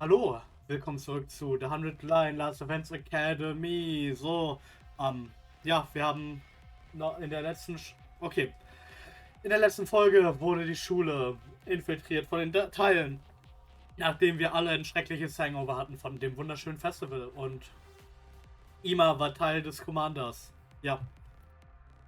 Hallo, willkommen zurück zu The 100 Line Last Defense Academy. So, ja, wir haben noch in der letzten, in der letzten Folge wurde die Schule infiltriert von den Teilen, nachdem wir alle ein schreckliches Hangover hatten von dem wunderschönen Festival und Ima war Teil des Commanders. Ja,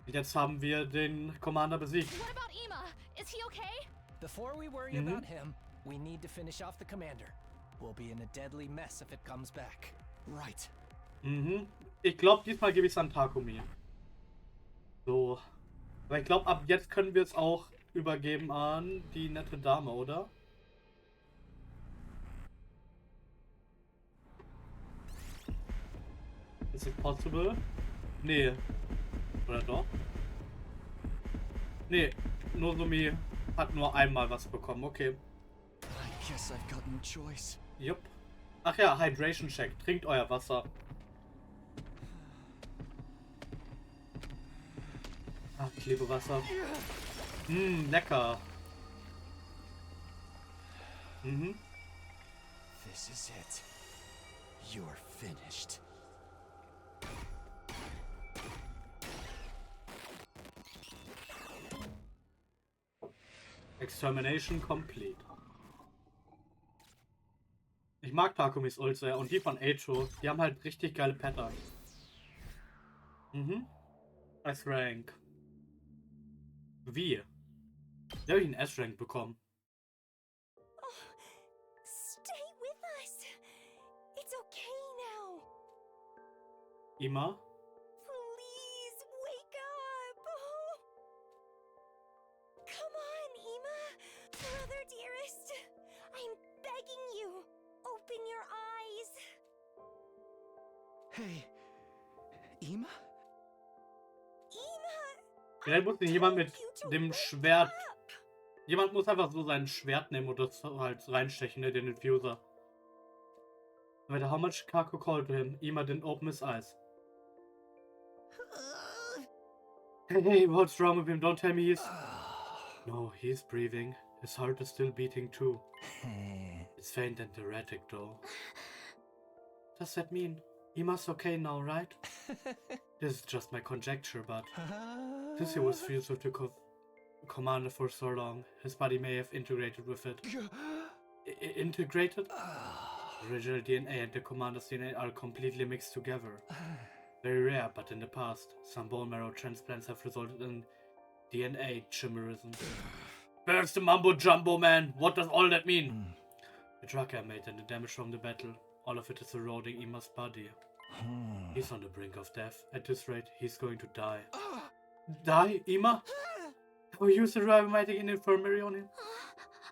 jetzt haben wir den Commander besiegt. What about Ima? Is he okay? Before we worry about him, we need to finish off the commander. We'll be in a deadly mess if it comes back. Right. Ich glaube, diesmal gebe ich es an Takumi. So. Aber ich glaube, ab jetzt können wir es auch übergeben an die nette Dame, oder? Is it possible? Nee. Oder doch? Nee, Nozomi hat nur einmal was bekommen, okay. I guess I've got no choice. Jupp. Ach ja, Hydration Check. Trinkt euer Wasser. Ach, ich liebe Wasser. Lecker. This is it. You're finished. Extermination complete. Ich mag Takumis Ult sehr und die von Eicho, die haben halt richtig geile Patterns. S-Rank. Wie? Wie habe ich einen S-Rank bekommen? Stay with us. It's okay now. Ima? Please wake up. Oh. Come on, Ima. Brother dearest. I'm begging you. Open your eyes. Hey, Ima? Ima. Vielleicht muss jemand mit dem Schwert. Jemand muss einfach so sein Schwert nehmen und das halt reinstechen, ne, den Diffuser. No matter how much Kaku called to him, Ima didn't open his eyes. Hey, what's wrong with him? Don't tell me he's... No, he's breathing. His heart is still beating too. It's faint and erratic though. Does that mean Ima's okay now, right? This is just my conjecture, but since he was fused with the commander for so long, his body may have integrated with it. Integrated? The original DNA and the commander's DNA are completely mixed together. Very rare, but in the past, some bone marrow transplants have resulted in DNA chimerism. Where's the mumbo jumbo, man? What does all that mean? The drug I made and the damage from the battle, all of it is eroding Ima's body. He's on the brink of death. At this rate, he's going to die. Die, Ima? Have we used the rheumatic in the infirmary on him?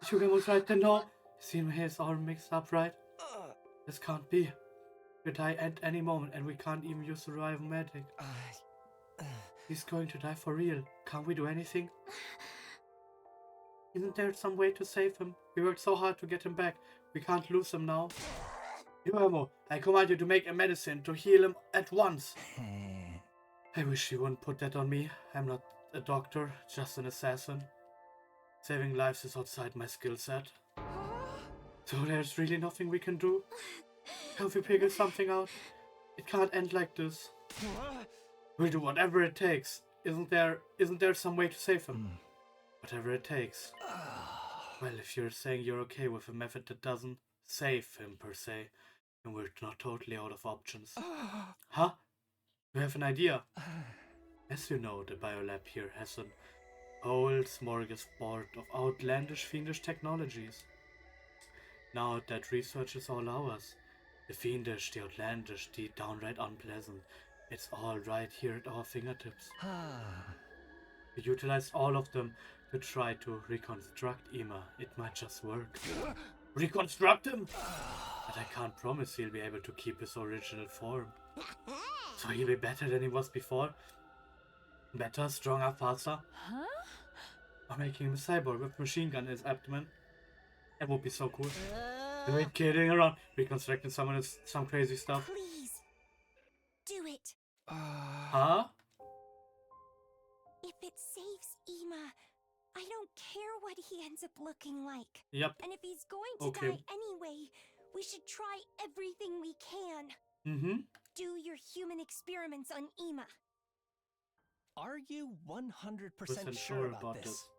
Sugar was right then, no. See, he's all mixed up, right? This can't be. He'll die at any moment, and we can't even use the rheumatic. He's going to die for real. Can't we do anything? Isn't there some way to save him? We worked so hard to get him back. We can't lose him now. Yuamo, I command you to make a medicine to heal him at once. I wish you wouldn't put that on me. I'm not a doctor, just an assassin. Saving lives is outside my skill set. So there's really nothing we can do? Can't we figure something out? It can't end like this. We'll do whatever it takes. Isn't there some way to save him? Whatever it takes. Well, if you're saying you're okay with a method that doesn't save him per se, then we're not totally out of options. Huh? You have an idea? As you know, the biolab here has an whole smorgasbord of outlandish fiendish technologies. Now that research is all ours. The fiendish, the outlandish, the downright unpleasant. It's all right here at our fingertips. We utilize all of them to try to reconstruct Ima. It might just work. Reconstruct him? But I can't promise he'll be able to keep his original form. So he'll be better than he was before? Better, stronger, faster? Huh? I'm making him a cyborg with a machine gun in his abdomen. That would be so cool. You ain't kidding around. Reconstructing someone is some crazy stuff. Please. Do it. Huh? If it saves Ima, I don't care what he ends up looking like. Yep. And if he's going to Okay. die anyway, we We should try everything we can. Mhm. Do your human experiments on Ima. Are you 100% Percent sure about this?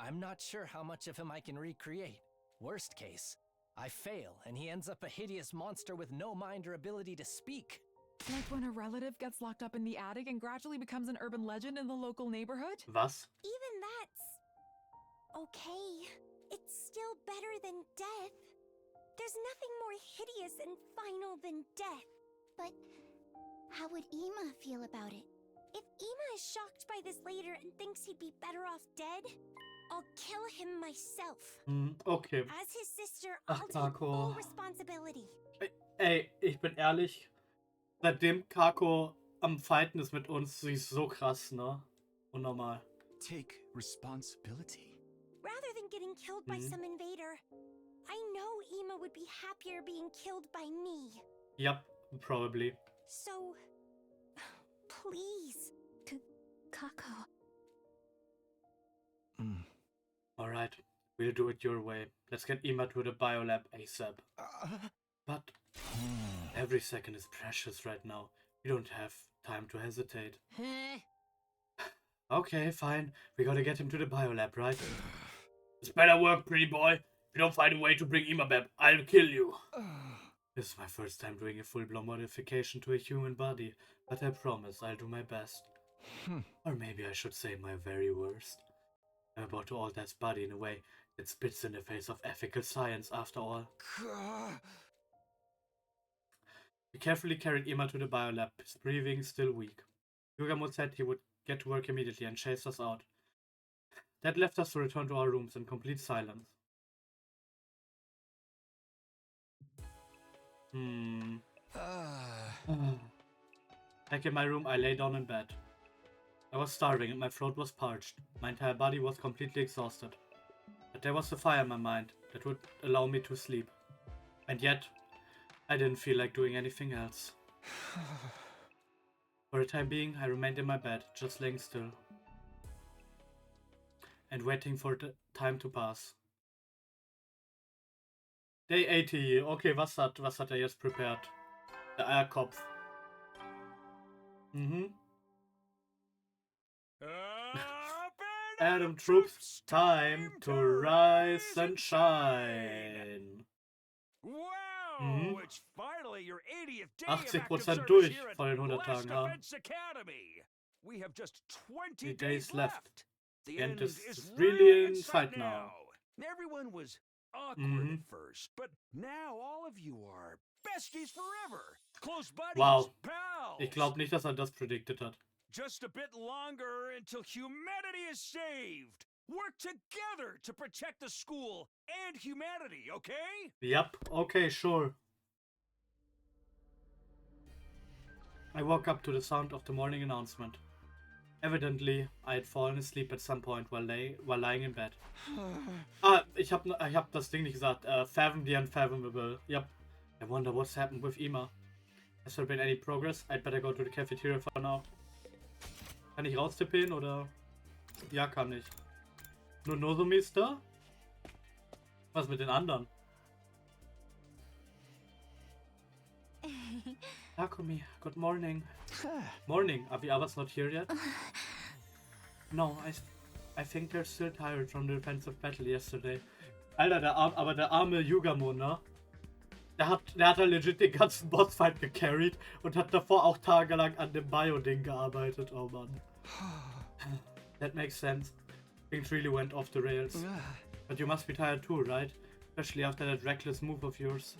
I'm not sure how much of him I can recreate. Worst case, I fail and he ends up a hideous monster with no mind or ability to speak. Like when a relative gets locked up in the attic and gradually becomes an urban legend in the local neighborhood? Was? Even that's okay. It's still better than death. There's nothing more hideous and final than death. But how would Ima feel about it? If Ima is shocked by this later and thinks he'd be better off dead, I'll kill him myself. Okay. As his sister, Ach, I'll take Kako. full responsibility. Ey, ich bin ehrlich. Seitdem Kako am Fighten ist mit uns, sie ist so krass, ne? Unnormal. Take responsibility. Rather than getting killed by some invader, I know Ima would be happier being killed by me. Yep, probably. So, please. Kako. Alright, we'll do it your way. Let's get Ima to the biolab ASAP. But every second is precious right now. We don't have time to hesitate. Okay, fine. We gotta get him to the biolab, right? This better work, pretty boy. If you don't find a way to bring Ima back, I'll kill you. This is my first time doing a full-blown modification to a human body, but I promise I'll do my best. Or maybe I should say my very worst. I'm about to alter his body in a way that spits in the face of ethical science after all. We carefully carried Ima to the biolab, his breathing still weak. Yugamo said he would get to work immediately and chase us out. That left us to return to our rooms in complete silence. Back in my room, I lay down in bed. I was starving and my throat was parched. My entire body was completely exhausted. But there was a fire in my mind that would allow me to sleep. And yet, I didn't feel like doing anything else. For the time being, I remained in my bed, just laying still. And waiting for the time to pass. Day 80. Okay, was hat er jetzt prepared? Der Eierkopf. Adam troops, time to rise and shine. Wow, it's finally your 80th day of 80% active service durch here at von den 100 West Tagen, ha? Defense Academy. We have just 20 The days days left. The And end is is really in in sight sight now. Everyone was awkward at first, but now all of you are besties forever. Close buddies, Wow. pals. Ich glaube nicht, dass er das predicted hat. Just a bit longer until humanity is saved. Work together to protect the school and humanity, okay? Yep, okay, sure. I woke up to the sound of the morning announcement. Evidently, I had fallen asleep at some point while lying in bed. Ich hab das Ding nicht gesagt. Fathom the unfathomable. Yep. I wonder what's happened with Ima. Has there been any progress? I'd better go to the cafeteria for now. Kann ich raustippen oder? Ja, kann ich. Nur Nozomi ist da? Was mit den anderen? Takumi, good morning. Morning. Are the others not here yet? No, I think they're still tired from the defensive battle yesterday. Alter, der arme Yugamo, ne? Der hat halt legit den ganzen Bossfight gecarried und hat davor auch tagelang an dem Bio-Ding gearbeitet. Oh Mann. That makes sense. Things really went off the rails. But you must be tired too, right? Especially after that reckless move of yours.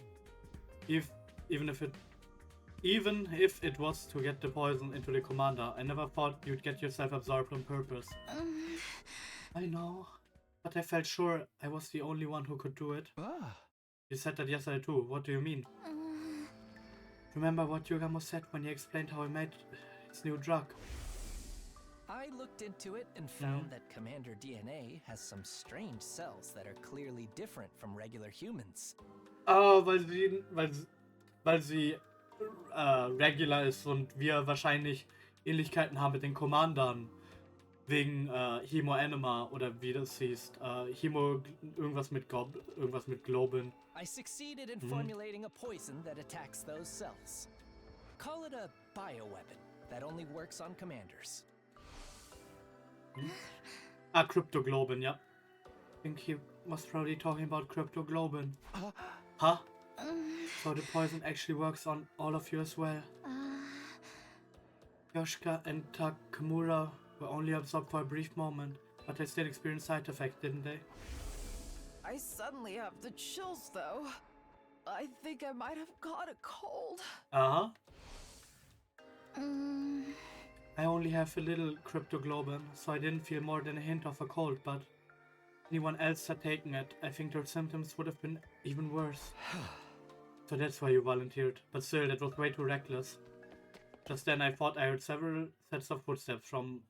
Even if it was to get the poison into the commander, I never thought you'd get yourself absorbed on purpose. I know, but I felt sure I was the only one who could do it. You said that yesterday too. What do you mean? Remember what Yugamo said when he explained how he made his new drug? I looked into it and found that Commander DNA has some strange cells that are clearly different from regular humans. Weil sie regular ist und wir wahrscheinlich Ähnlichkeiten haben mit den Commandern. Wegen Hemo Anima oder wie das hieß. Hemo irgendwas mit Globin. I succeeded in formulating a poison that attacks those cells. Call it a bioweapon that only works on commanders. Ah, Cryptoglobin, yeah. I think he was probably talking about Cryptoglobin. Huh? So the poison actually works on all of you as well. Yoshika and Takamura were only absorbed for a brief moment, but they still experienced side effects, didn't they? I suddenly have the chills, though. I think I might have caught a cold. Uh-huh. I only have a little Cryptoglobin, so I didn't feel more than a hint of a cold, but anyone else had taken it, I think their symptoms would have been even worse. So that's why you volunteered, but still, that was way too reckless. Just then I thought I heard several sets of footsteps from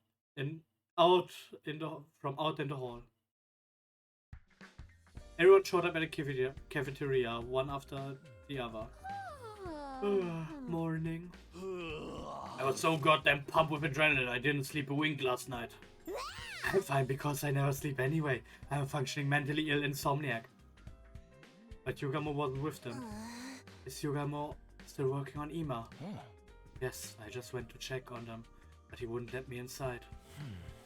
out in the hall. Everyone showed up at the cafeteria, one after the other. Morning. I was so goddamn pumped with adrenaline, I didn't sleep a wink last night. I'm fine because I never sleep anyway. I'm a functioning mentally ill insomniac. But Yugamo wasn't with them. Is Yugamo still working on Ima? Yes, I just went to check on them, but he wouldn't let me inside.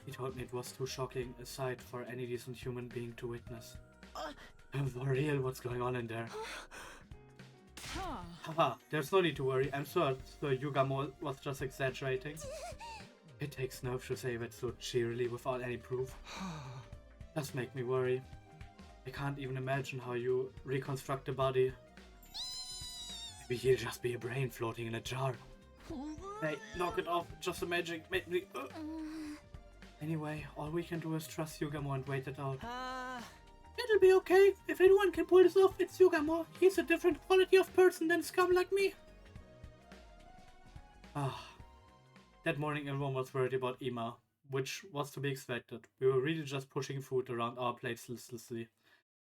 He told me it was too shocking a sight for any decent human being to witness. For real, what's going on in there? Haha, there's no need to worry. I'm sure Yugamo was just exaggerating. It takes nerve to say that so cheerily without any proof. Does make me worry. I can't even imagine how you reconstruct the body. Maybe he'll just be a brain floating in a jar. Hey, knock it off. Just a magic. Make me. Anyway, all we can do is trust Yugamo and wait it out. It'll be okay. If anyone can pull this off, it's Yugamo. He's a different quality of person than scum like me. That morning everyone was worried about Ima, which was to be expected. We were really just pushing food around our plates listlessly.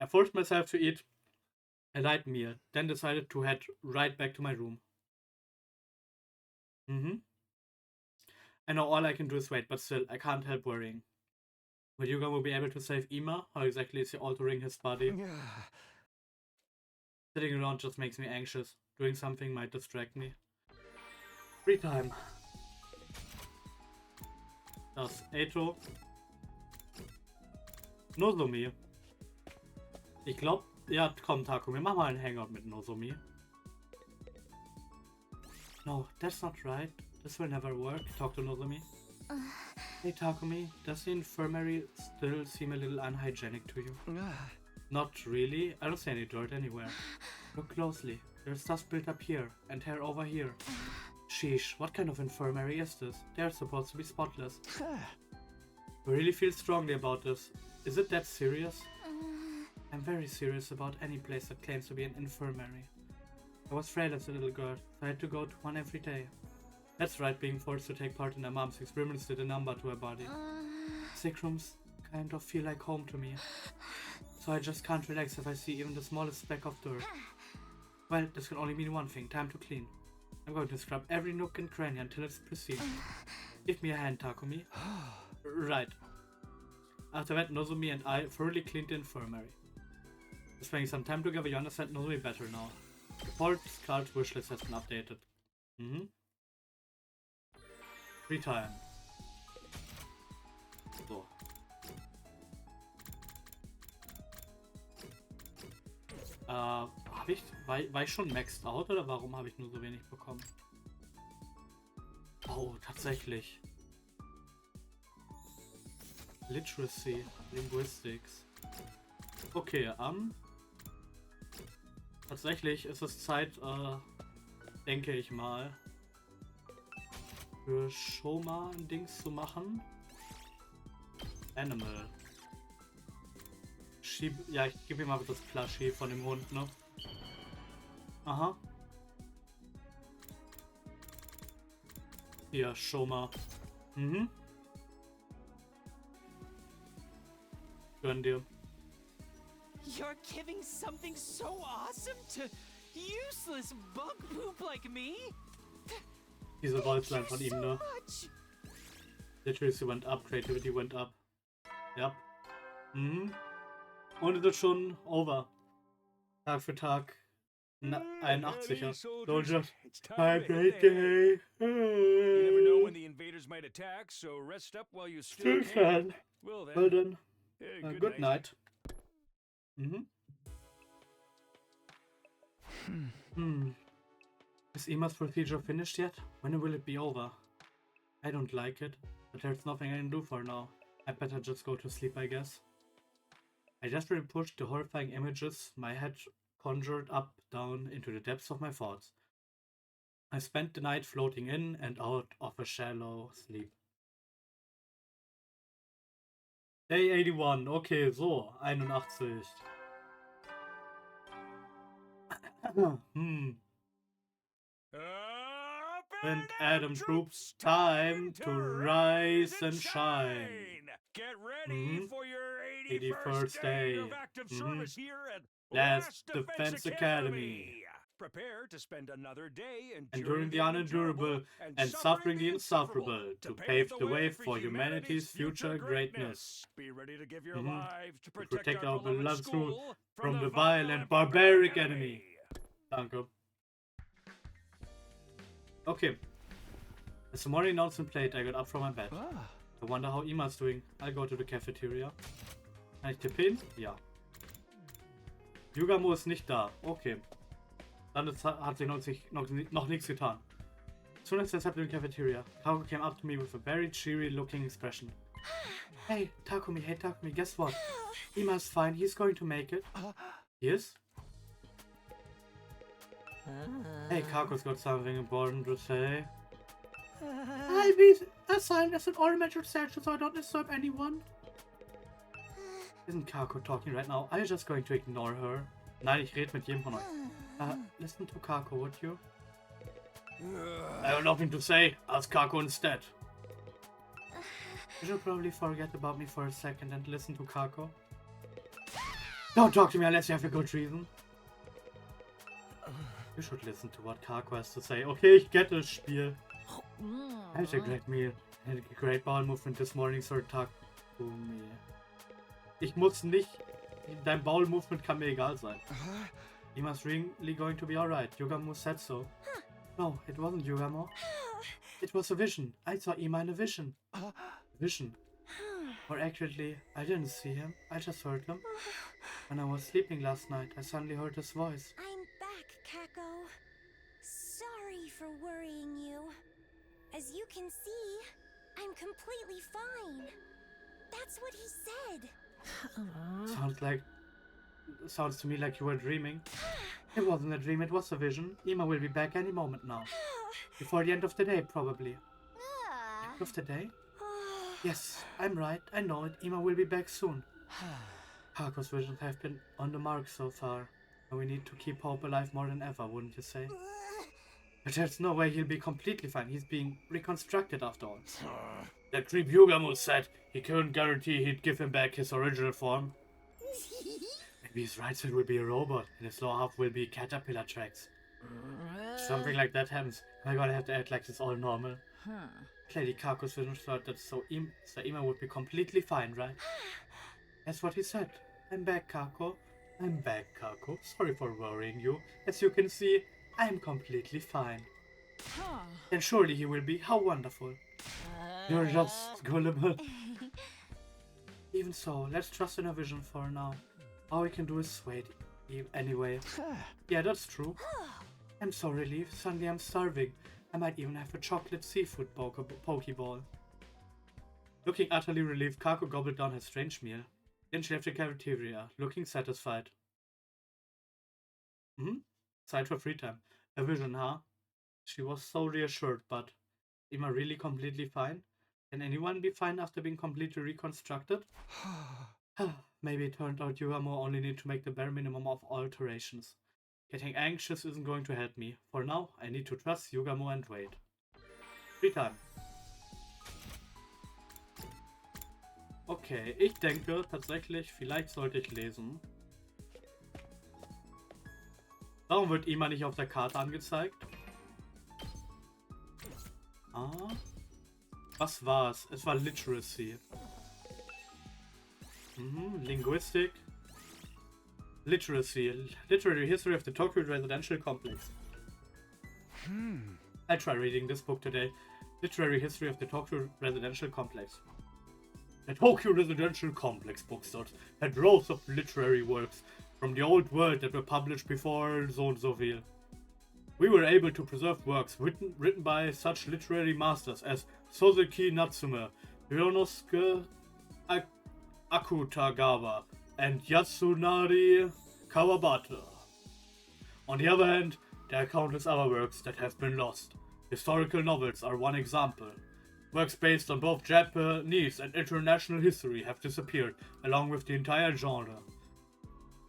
I forced myself to eat a light meal, then decided to head right back to my room. I know all I can do is wait, but still, I can't help worrying. Will Yugamo be able to save Ima? How exactly is he altering his body? Sitting around just makes me anxious. Doing something might distract me. Free time. Das Eto. Nozomi. Ich glaub, ja, komm Takumi, mach mal einen Hangout mit Nozomi. No, that's not right. This will never work. Talk to Nozomi. Hey Takumi, does the infirmary still seem a little unhygienic to you? Not really. I don't see any dirt anywhere. Look closely. There's dust built up here and hair over here. Sheesh, what kind of infirmary is this? They're supposed to be spotless. I really feel strongly about this. Is it that serious? I'm very serious about any place that claims to be an infirmary. I was frail as a little girl, so I had to go to one every day. That's right, being forced to take part in her mom's experiments did a number to her body. Sick rooms kind of feel like home to me. So I just can't relax if I see even the smallest speck of dirt. Well, this can only mean one thing, time to clean. I'm going to scrub every nook and cranny until it's pristine. Give me a hand, Takumi. Right. After that, Nozomi and I thoroughly cleaned the infirmary. We're spending some time together, you understand Nozomi better now. The Port's cult wishlist has been updated. Free time. So. War ich schon maxed out oder warum habe ich nur so wenig bekommen? Oh, tatsächlich. Literacy, Linguistics. Okay, tatsächlich ist es Zeit, denke ich mal, für Shoma ein Dings zu machen. Animal. Ja, ich gebe ihm mal das Plushie von dem Hund, ne? Aha. Hier, Shoma. Gönn dir. You're giving something so awesome to useless bug poop like me? Diese Räusplein von ihm, ne? Literacy went up, creativity went up. Yep. Mhm. Und es ist schon over. Tag für Tag 81er. Soldier. It's time Hi, to great hit the hay. day. You never know when the invaders might attack, so rest up while you still Still can. can. Well then, Well then, good night. Mhm. Is Ima's procedure finished yet? When will it be over? I don't like it, but there's nothing I can do for now. I better just go to sleep, I guess. I desperately pushed the horrifying images my head conjured up down into the depths of my thoughts. I spent the night floating in and out of a shallow sleep. Day 81, okay, so, 81. And Adam troops, time to rise and shine. Get ready for your 81st 81st day day. of active service here at Last Last Defense Defense Academy. Academy. Prepare to spend another day Enduring the unendurable and suffering the insufferable to pave the way for humanity's future greatness. Be ready to give your Mhm. lives to To protect our beloved school school from the vile and barbaric enemy. Danke. Okay. As the morning announcement played, I got up from my bed. I wonder how Ima's doing. I'll go to the cafeteria. Kann ich tippen? Ja. Yugamo ist nicht da. Okay. Dann hat sich noch nichts getan. As soon as I stepped in the cafeteria, Kaku came up to me with a very cheery looking expression. Hey Takumi, guess what? Ima's fine, he's going to make it. He is? Hey, Kaku's got something important to say. I'll be assigned as an ornamental statue so I don't disturb anyone. Isn't Kaku talking right now? Are you just going to ignore her? Nein, ich rede mit jedem von euch. Listen to Kaku, would you? I have nothing to say. Ask Kaku instead. You should probably forget about me for a second and listen to Kaku. Don't talk to me unless you have a good reason. You should listen to what Kaku has to say. Okay, ich get das Spiel. I had a great meal and a great bowel movement this morning, Sir Takumi. Ich muss nicht. Dein bowel movement kann mir egal sein. Ima's really going to be alright. Yugamo said so. No, it wasn't Yugamo. It was a vision. I saw Ima in a vision. Vision. More accurately, I didn't see him. I just heard him. When I was sleeping last night, I suddenly heard his voice. I'm back, Kako. Sorry for worrying you. As you can see, I'm completely fine. That's what he said. Sounds to me like you were dreaming. It wasn't a dream, it was a vision. Ima will be back any moment now. Before the end of the day, probably. End of the day? Yes, I'm right, I know it. Ima will be back soon. Kaku's visions have been on the mark so far. And we need to keep hope alive more than ever, wouldn't you say? But there's no way he'll be completely fine. He's being reconstructed after all. That creep Yugamo said he couldn't guarantee he'd give him back his original form. Maybe his right side will be a robot and his lower half will be caterpillar tracks. If something like that happens, am I gonna have to act like it's all normal? Clearly Kaku's vision thought that so Ima would be completely fine, right? That's what he said. I'm back, Kaku. I'm back, Kaku. Sorry for worrying you. As you can see, I'm completely fine. Then surely he will be. How wonderful. You're just gullible. Even so, let's trust in our vision for now. All we can do is wait. Anyway. Yeah, that's true. I'm so relieved. Suddenly I'm starving. I might even have a chocolate seafood pokeball. Looking utterly relieved, Kaku gobbled down her strange meal. Then she left the cafeteria, looking satisfied. Zeit for free time. A vision, huh? She was so reassured, but Ima really completely fine? Can anyone be fine after being completely reconstructed? Maybe it turned out Yugamo only need to make the bare minimum of alterations. Getting anxious isn't going to help me. For now, I need to trust Yugamo and wait. Free time. Okay, ich denke tatsächlich, vielleicht sollte ich lesen. Warum wird Ima nicht auf der Karte angezeigt? Was war's? Es war Literacy. Linguistic. Literacy. Literary history of the Tokyo residential complex. I'll try reading this book today. Literary history of the Tokyo residential complex. The Tokyo residential complex bookstores had rows of literary works from the old world that were published before so-and-so. We were able to preserve works written by such literary masters as Soseki Natsume, Ryonosuke Akutagawa, and Yasunari Kawabata. On the other hand, there are countless other works that have been lost. Historical novels are one example. Works based on both Japanese and international history have disappeared, along with the entire genre.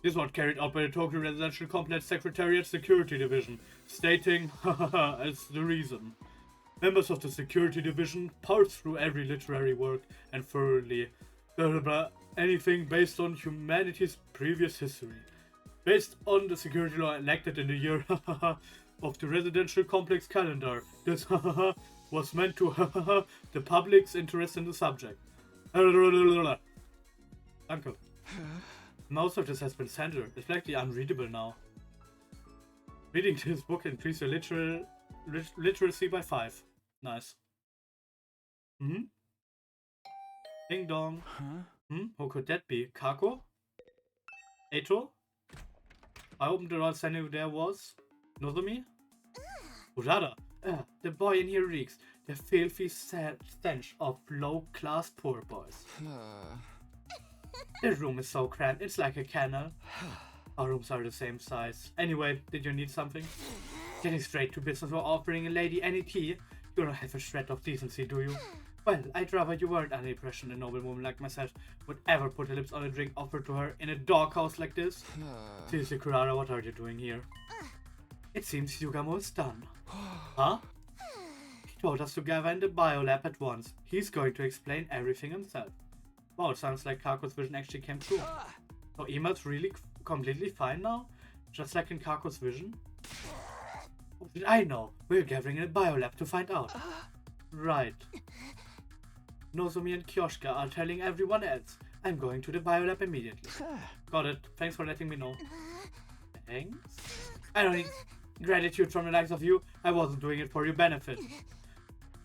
This was carried out by the Tokyo Residential Complex Secretariat Security Division, stating, as the reason. Members of the Security Division parsed through every literary work and thoroughly anything based on humanity's previous history. Based on the security law enacted in the year of the residential complex calendar, this was meant to the public's interest in the subject. Danke. Most of this has been censored. It's likely unreadable now. Reading this book increased your literacy by 5. Nice. Ding dong. Who could that be? Kako? Eito? I opened the door and knew there was Nozomi? Urara. The boy in here reeks. The filthy stench of low-class poor boys. The room is so cramped, it's like a kennel. Our rooms are the same size. Anyway, did you need something? Getting straight to business while offering a lady any tea? You don't have a shred of decency, do you? Well, I'd rather you weren't under the impression a noble woman like myself would ever put her lips on a drink offered to her in a doghouse like this. Seriously, Kurara, what are you doing here? It seems Yugamo is done. Huh? He told us to gather in the biolab at once. He's going to explain everything himself. Wow, it sounds like Kako's vision actually came true. So Ima's really completely fine now? Just like in Kako's vision? What did I know? We're gathering in a biolab to find out. Right. Nozomi and Kyoshka are telling everyone else. I'm going to the biolab immediately. Got it. Thanks for letting me know. Thanks? I don't need gratitude from the likes of you. I wasn't doing it for your benefit.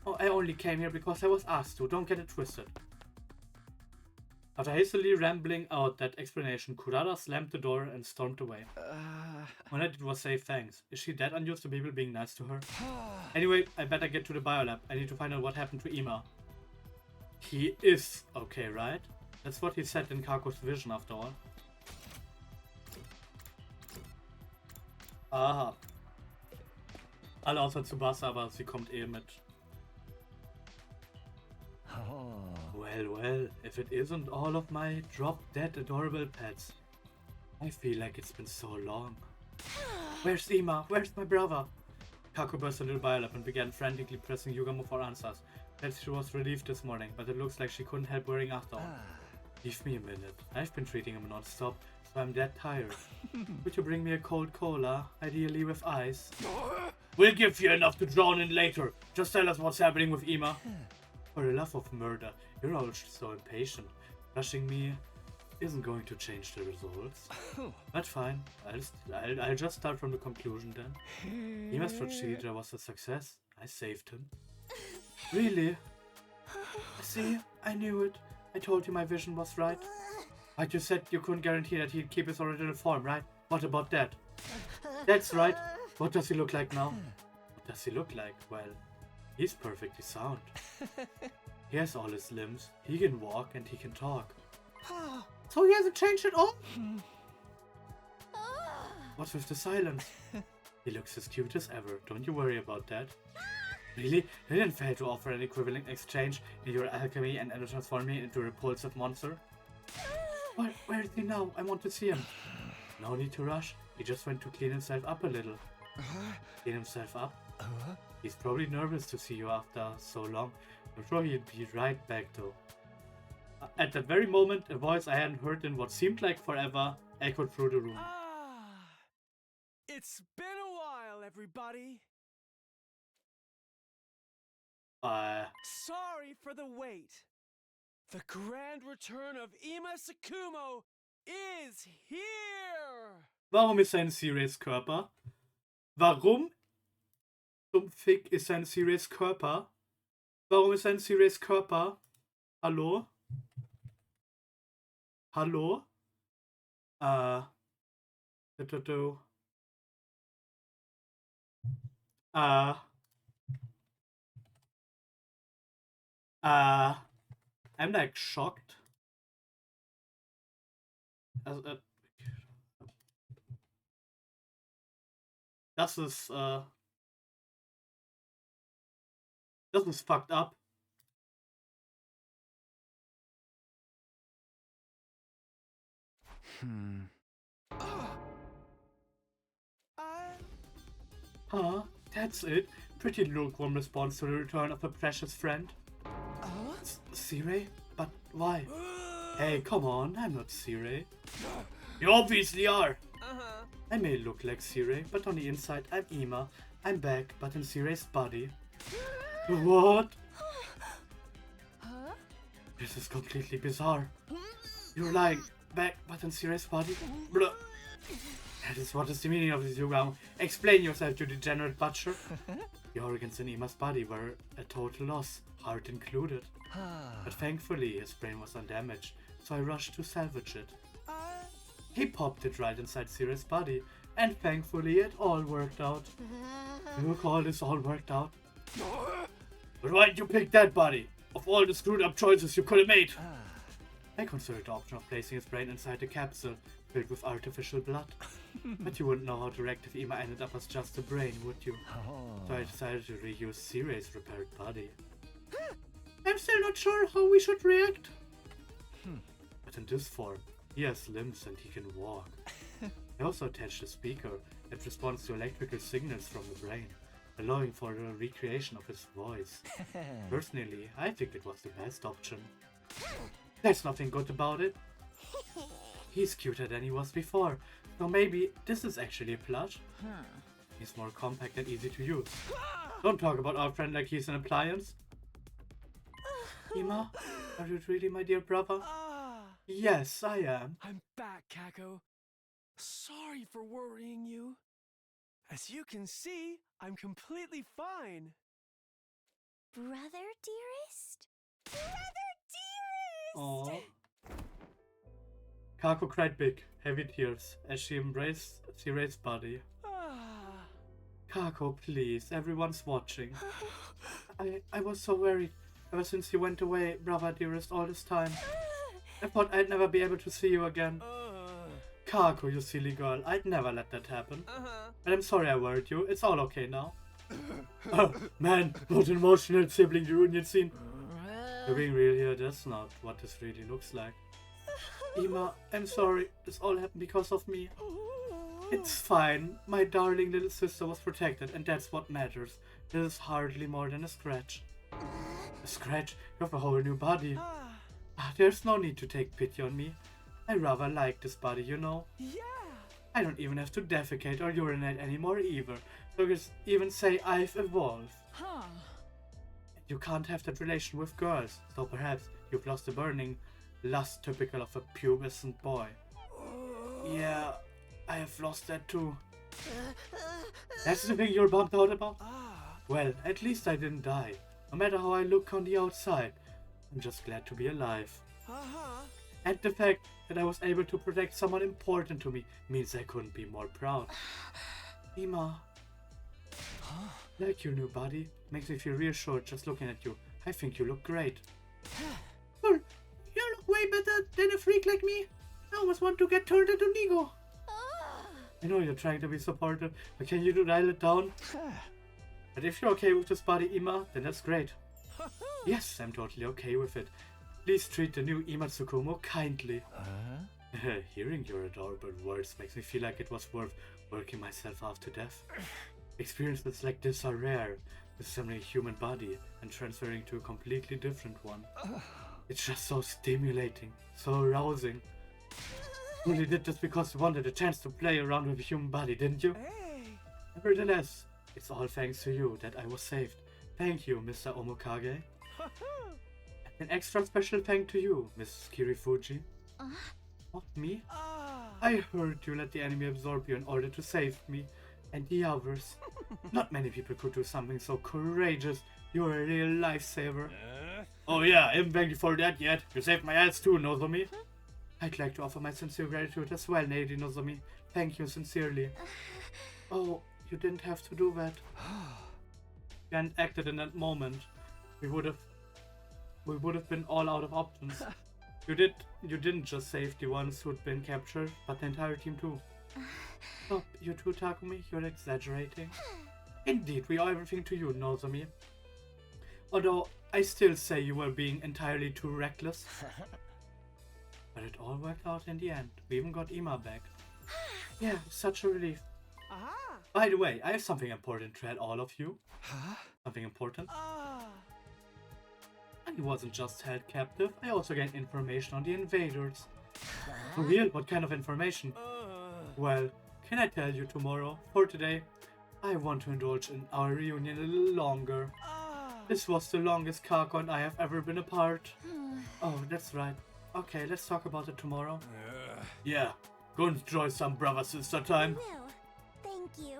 Oh, I only came here because I was asked to. Don't get it twisted. After hastily rambling out that explanation, Kurara slammed the door and stormed away. All I did was say thanks. Is she that unused to people being nice to her? Anyway, I better get to the biolab. I need to find out what happened to Ima. He is okay, right? That's what he said in Kako's vision after all. Aha. Alle außer Tsubasa, aber sie kommt eh mit. Well, if it isn't all of my drop-dead adorable pets. I feel like it's been so long. Where's Ima? Where's my brother? Kako burst into the biolab and began frantically pressing Yugamo for answers. Perhaps she was relieved this morning, but it looks like she couldn't help worrying after all. Leave me a minute. I've been treating him non-stop, so I'm that tired. Would you bring me a cold cola, ideally with ice? We'll give you enough to drown in later. Just tell us what's happening with Ima. For the love of murder, you're all so impatient. Rushing me isn't going to change the results. But fine, I'll just start from the conclusion then. Ima's procedure was a success. I saved him. Really? See, I knew it. I told you my vision was right. But you said you couldn't guarantee that he'd keep his original form, right? What about that? That's right. What does he look like now? What does he look like? Well, he's perfectly sound. He has all his limbs. He can walk and he can talk. So he hasn't changed at all? What's with the silence? He looks as cute as ever. Don't you worry about that. Really? They didn't fail to offer an equivalent exchange in your alchemy and transform me into a repulsive monster? Where is he now? I want to see him. No need to rush. He just went to clean himself up a little. Clean himself up? He's probably nervous to see you after so long. I'm sure he'll be right back though. At that very moment, a voice I hadn't heard in what seemed like forever echoed through the room. It's been a while, everybody. Sorry for the wait. The grand return of Ima Tsukumo is here! Warum ist ein Sirius Körper? Warum zum Fick ist ein Sirius Körper? Warum ist ein Sirius Körper? Hallo? Hallo? I'm like shocked. Also, das ist fucked up. Huh? That's it. Pretty lukewarm response to the return of a precious friend. Sirei? But why? Hey, come on, I'm not Sirei. You obviously are! I may look like Sirei, but on the inside I'm Ima. I'm back, but in Sirei's body. What? This is completely bizarre. You're lying. Back, but in Sirei's body? Blah. That is what is the meaning of this yoga. Explain yourself, you degenerate butcher. The organs in Ima's body were a total loss, heart included. But thankfully his brain was undamaged, so I rushed to salvage it. He popped it right inside Sirei's body, and thankfully it all worked out. You call this all worked out? But why did you pick that body? Of all the screwed up choices you could have made? I considered the option of placing his brain inside a capsule filled with artificial blood. But you wouldn't know how to react if Ima ended up as just a brain, would you? So I decided to reuse Sirei's repaired body. I'm still not sure how we should react. But in this form, he has limbs and he can walk. I also attached a speaker that responds to electrical signals from the brain, allowing for the recreation of his voice. Personally, I think it was the best option. There's nothing good about it. He's cuter than he was before, so maybe this is actually a plush. He's more compact and easy to use. Don't talk about our friend like he's an appliance. Ima, are you really my dear brother? Yes, I am. I'm back, Kako. Sorry for worrying you. As you can see, I'm completely fine. Brother dearest? Brother dearest! Aww. Kako cried big, heavy tears, as she embraced Sirei's body. Kako, please, everyone's watching. I was so worried ever since you went away, brother dearest, all this time. I thought I'd never be able to see you again. Kako, you silly girl, I'd never let that happen. And I'm sorry I worried you, it's all okay now. Oh, man, what an emotional sibling reunion scene. You're being real here, that's not what this really looks like. Ima, I'm sorry, this all happened because of me. It's fine, my darling little sister was protected and that's what matters. This is hardly more than a scratch. A scratch? You have a whole new body. There's no need to take pity on me. I rather like this body, you know. Yeah. I don't even have to defecate or urinate anymore either. So you can even say I've evolved. You can't have that relation with girls, so perhaps you've lost the burning lust typical of a pubescent boy. Yeah, I have lost that too. That's the thing you're bummed out about? Well, at least I didn't die. No matter how I look on the outside, I'm just glad to be alive. And the fact that I was able to protect someone important to me means I couldn't be more proud. Ima. Like your new body. Makes me feel reassured just looking at you. I think you look great. Well, you look way better than a freak like me. I almost want to get turned into Nigo. I know you're trying to be supportive, but can you dial it down? But if you're okay with this body, Ima, then that's great. Yes, I'm totally okay with it. Please treat the new Ima Tsukumo kindly. Hearing your adorable words makes me feel like it was worth working myself half to death. Experiences like this are rare, assembling a human body and transferring to a completely different one. It's just so stimulating, so arousing. You really did this because you wanted a chance to play around with a human body, didn't you? Nevertheless, it's all thanks to you that I was saved. Thank you, Mr. Omokage. An extra special thank to you, Mrs. Kirifuji. What, me? I heard you let the enemy absorb you in order to save me and the others. Not many people could do something so courageous. You're a real lifesaver. Oh yeah, I haven't thanked you for that yet. You saved my ass too, Nozomi. I'd like to offer my sincere gratitude as well, Lady Nozomi. Thank you sincerely. Oh, you didn't have to do that. If you hadn't acted in that moment, we would have been all out of options. You didn't just save the ones who'd been captured, but the entire team too. Stop, you too, Takumi, you're exaggerating. Indeed, we owe everything to you, Nozomi. Although, I still say you were being entirely too reckless. But it all worked out in the end. We even got Ima back. Yeah, such a relief. By the way, I have something important to tell all of you. Something important. I wasn't just held captive, I also gained information on the invaders. For real? What kind of information? Well, can I tell you tomorrow? For today, I want to indulge in our reunion a little longer. This was the longest Carcon I have ever been a part. Oh, that's right. Okay, let's talk about it tomorrow. Yeah, go enjoy some brother-sister time. Will, thank you.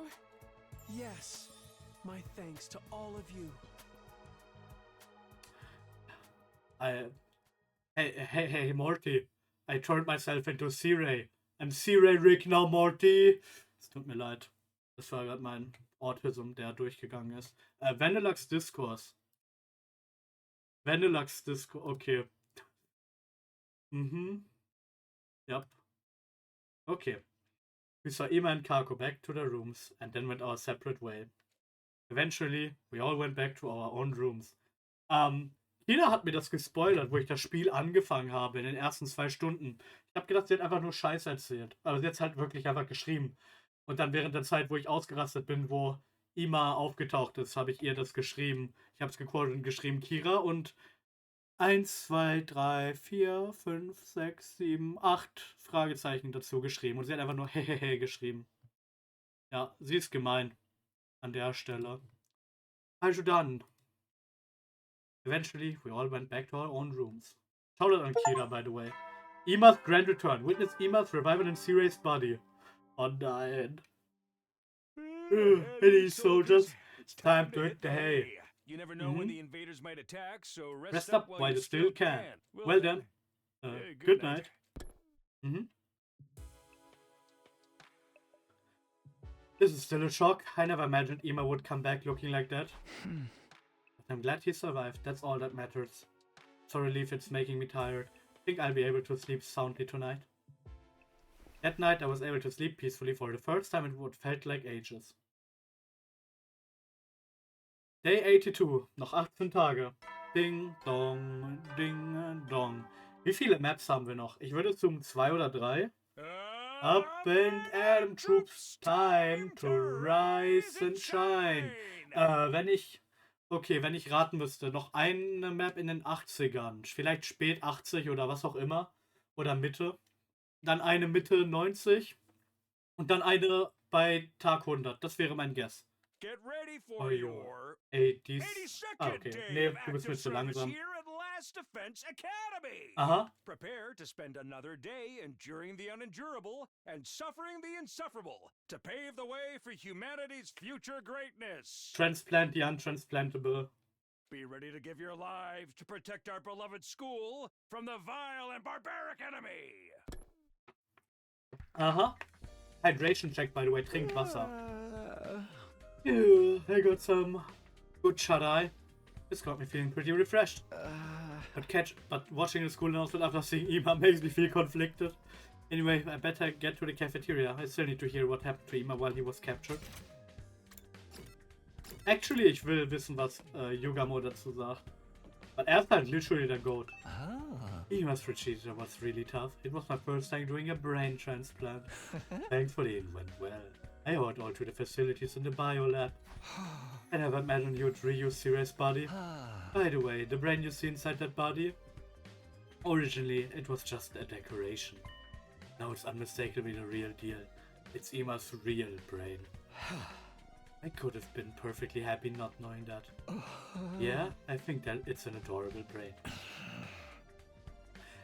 Yes, my thanks to all of you. Hey, Morty. I turned myself into C-Ray. I'm C-Ray Rick now, Morty. Es tut mir leid. Das war gerade mein Autism, der durchgegangen ist. Vanillux Discourse. Vanillux Discourse, okay. Yep. Okay. We saw Ima and Kako back to their rooms and then went our separate way. Eventually, we all went back to our own rooms. Jeder hat mir das gespoilert, wo ich das Spiel angefangen habe in den ersten 2 Stunden. Ich habe gedacht, sie hat einfach nur Scheiß erzählt. Also sie hat halt wirklich einfach geschrieben. Und dann während der Zeit, wo ich ausgerastet bin, wo Ima aufgetaucht ist, habe ich ihr das geschrieben. Ich habe es gequotet und geschrieben, Kira, und 1, 2, 3, 4, 5, 6, 7, 8 Fragezeichen dazu geschrieben. Und sie hat einfach nur hehehe geschrieben. Ja, sie ist gemein. An der Stelle. Also dann. Eventually, we all went back to our own rooms. Shoutout on Kira, by the way. Ima's grand return. Witness Ima's revival in C-Ray's body. Oh nein. Any soldiers, it's time to hit the hay. You never know when the invaders might attack, so Rest up while you still can. Well done. Good night. This is still a shock. I never imagined Ima would come back looking like that. But I'm glad he survived. That's all that matters. So relief it's making me tired. I think I'll be able to sleep soundly tonight. That night I was able to sleep peacefully for the first time in what felt like ages. Day 82. Noch 18 Tage. Ding, dong, ding, dong. Wie viele Maps haben wir noch? Ich würde zum 2 oder 3. Up and Adam Troops, time to rise and shine. Wenn ich raten müsste, noch eine Map in den 80ern. Vielleicht spät 80 oder was auch immer. Oder Mitte. Dann eine Mitte 90. Und dann eine bei Tag 100. Das wäre mein Guess. Get ready for your 82nd okay. Nee, du bist mir zu langsam. Defense Academy. Prepare to spend another day enduring the unendurable and suffering the insufferable to pave the way for humanity's future greatness. Transplant the untransplantable. Be ready to give your lives to protect our beloved school from the vile and barbaric enemy. Hydration check, by the way. Trink Wasser. I got some good shut-eye. This got me feeling pretty refreshed. But watching the school announcement after seeing Ima makes me feel conflicted. Anyway, I better get to the cafeteria. I still need to hear what happened to Ima while he was captured. Actually, ich will wissen, was Yugamo dazu sagt. But er ist halt literally the GOAT. Ima's procedure was really tough. It was my first time doing a brain transplant. Thankfully, it went well. I owed all to the facilities in the biolab. I never imagined you'd reuse Siray's body. By the way, the brain you see inside that body? Originally, it was just a decoration. Now it's unmistakably the real deal. It's Ima's real brain. I could have been perfectly happy not knowing that. Yeah, I think that it's an adorable brain.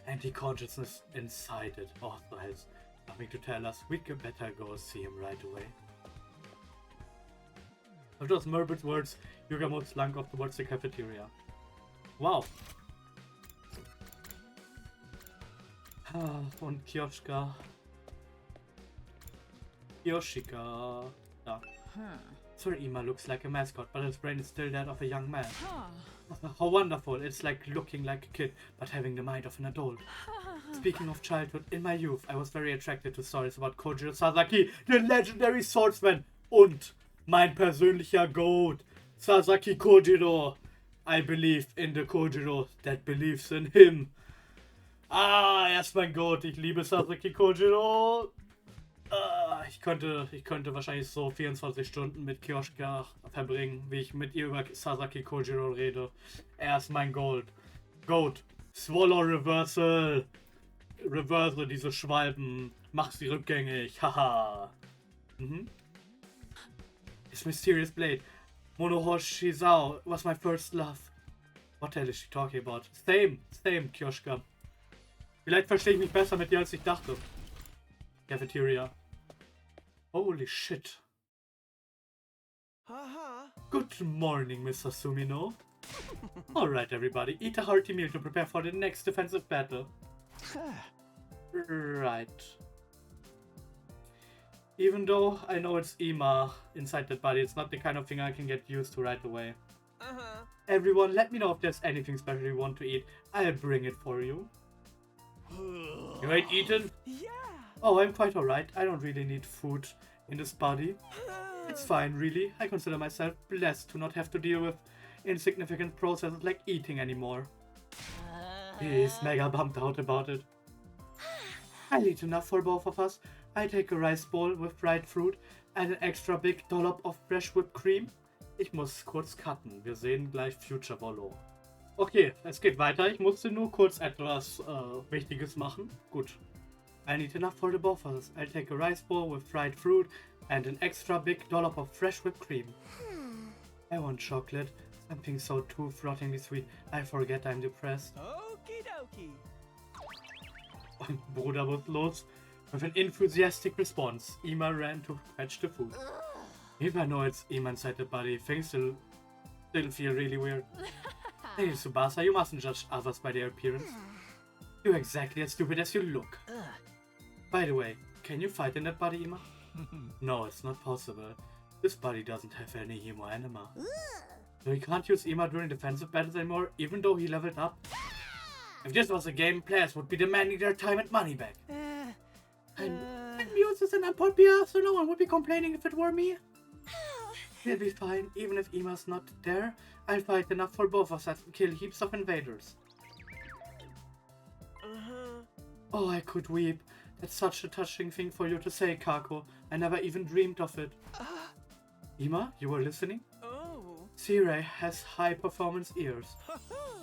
Anti-consciousness inside it also has nothing to tell us. We'd better go see him right away. Of those morbid words, Yugamo slunk off towards the cafeteria. Wow. Und Kioshka. Yoshika. Da. Sir Ima looks like a mascot, but his brain is still that of a young man. How wonderful. It's like looking like a kid, but having the mind of an adult. Speaking of childhood, in my youth, I was very attracted to stories about Kojiro Sasaki, the legendary swordsman, und mein persönlicher Goat, Sasaki Kojiro. I believe in the Kojiro that believes in him. Ah, er ist mein Gott, ich liebe Sasaki Kojiro. Ich könnte wahrscheinlich so 24 Stunden mit Kioshka verbringen, wie ich mit ihr über Sasaki Kojiro rede. Er ist mein Gold. Goat. Swallow Reversal. Reverse diese Schwalben. Mach sie rückgängig. Haha. His mysterious blade. Monohoshi Zao was my first love. What the hell is she talking about? Same, Kioshka. Vielleicht verstehe ich mich besser mit dir, als ich dachte. Cafeteria. Holy shit. Good morning, Mr. Sumino. Alright, everybody. Eat a hearty meal to prepare for the next defensive battle. Right. Even though I know it's Ima inside that body, it's not the kind of thing I can get used to right away. Everyone, let me know if there's anything special you want to eat. I'll bring it for you. You ain't eaten? Yeah. Oh, I'm quite alright. I don't really need food in this body. It's fine, really. I consider myself blessed to not have to deal with insignificant processes like eating anymore. He's mega bummed out about it. I'll eat enough for both of us. I take a rice bowl with fried fruit and an extra big dollop of fresh whipped cream. Ich muss kurz cutten. Wir sehen gleich Future Bolo. Okay, es geht weiter. Ich musste nur kurz etwas Wichtiges machen. Gut. I need enough for the both of us. I'll take a rice bowl with fried fruit and an extra big dollop of fresh whipped cream. I want chocolate. Something so too frottingly sweet. I forget I'm depressed. Okie dokie. Und Bruder wird los. With an enthusiastic response, Ima ran to fetch the food. Even though it's Ima inside the body, things still feel really weird. Hey, Tsubasa, you mustn't judge others by their appearance. You're exactly as stupid as you look. By the way, can you fight in that body, Ima? No, it's not possible. This body doesn't have any hemoanima. So he can't use Ima during defensive battles anymore, even though he leveled up? If this was a game, players would be demanding their time and money back. And Muse is an Ampolpia, so no one would be complaining if it were me. We'll be fine, even if Ima's not there. I'll fight enough for both of us and kill heaps of invaders. Oh, I could weep. That's such a touching thing for you to say, Kako. I never even dreamed of it. Ima, you were listening? Oh. Sirei has high-performance ears.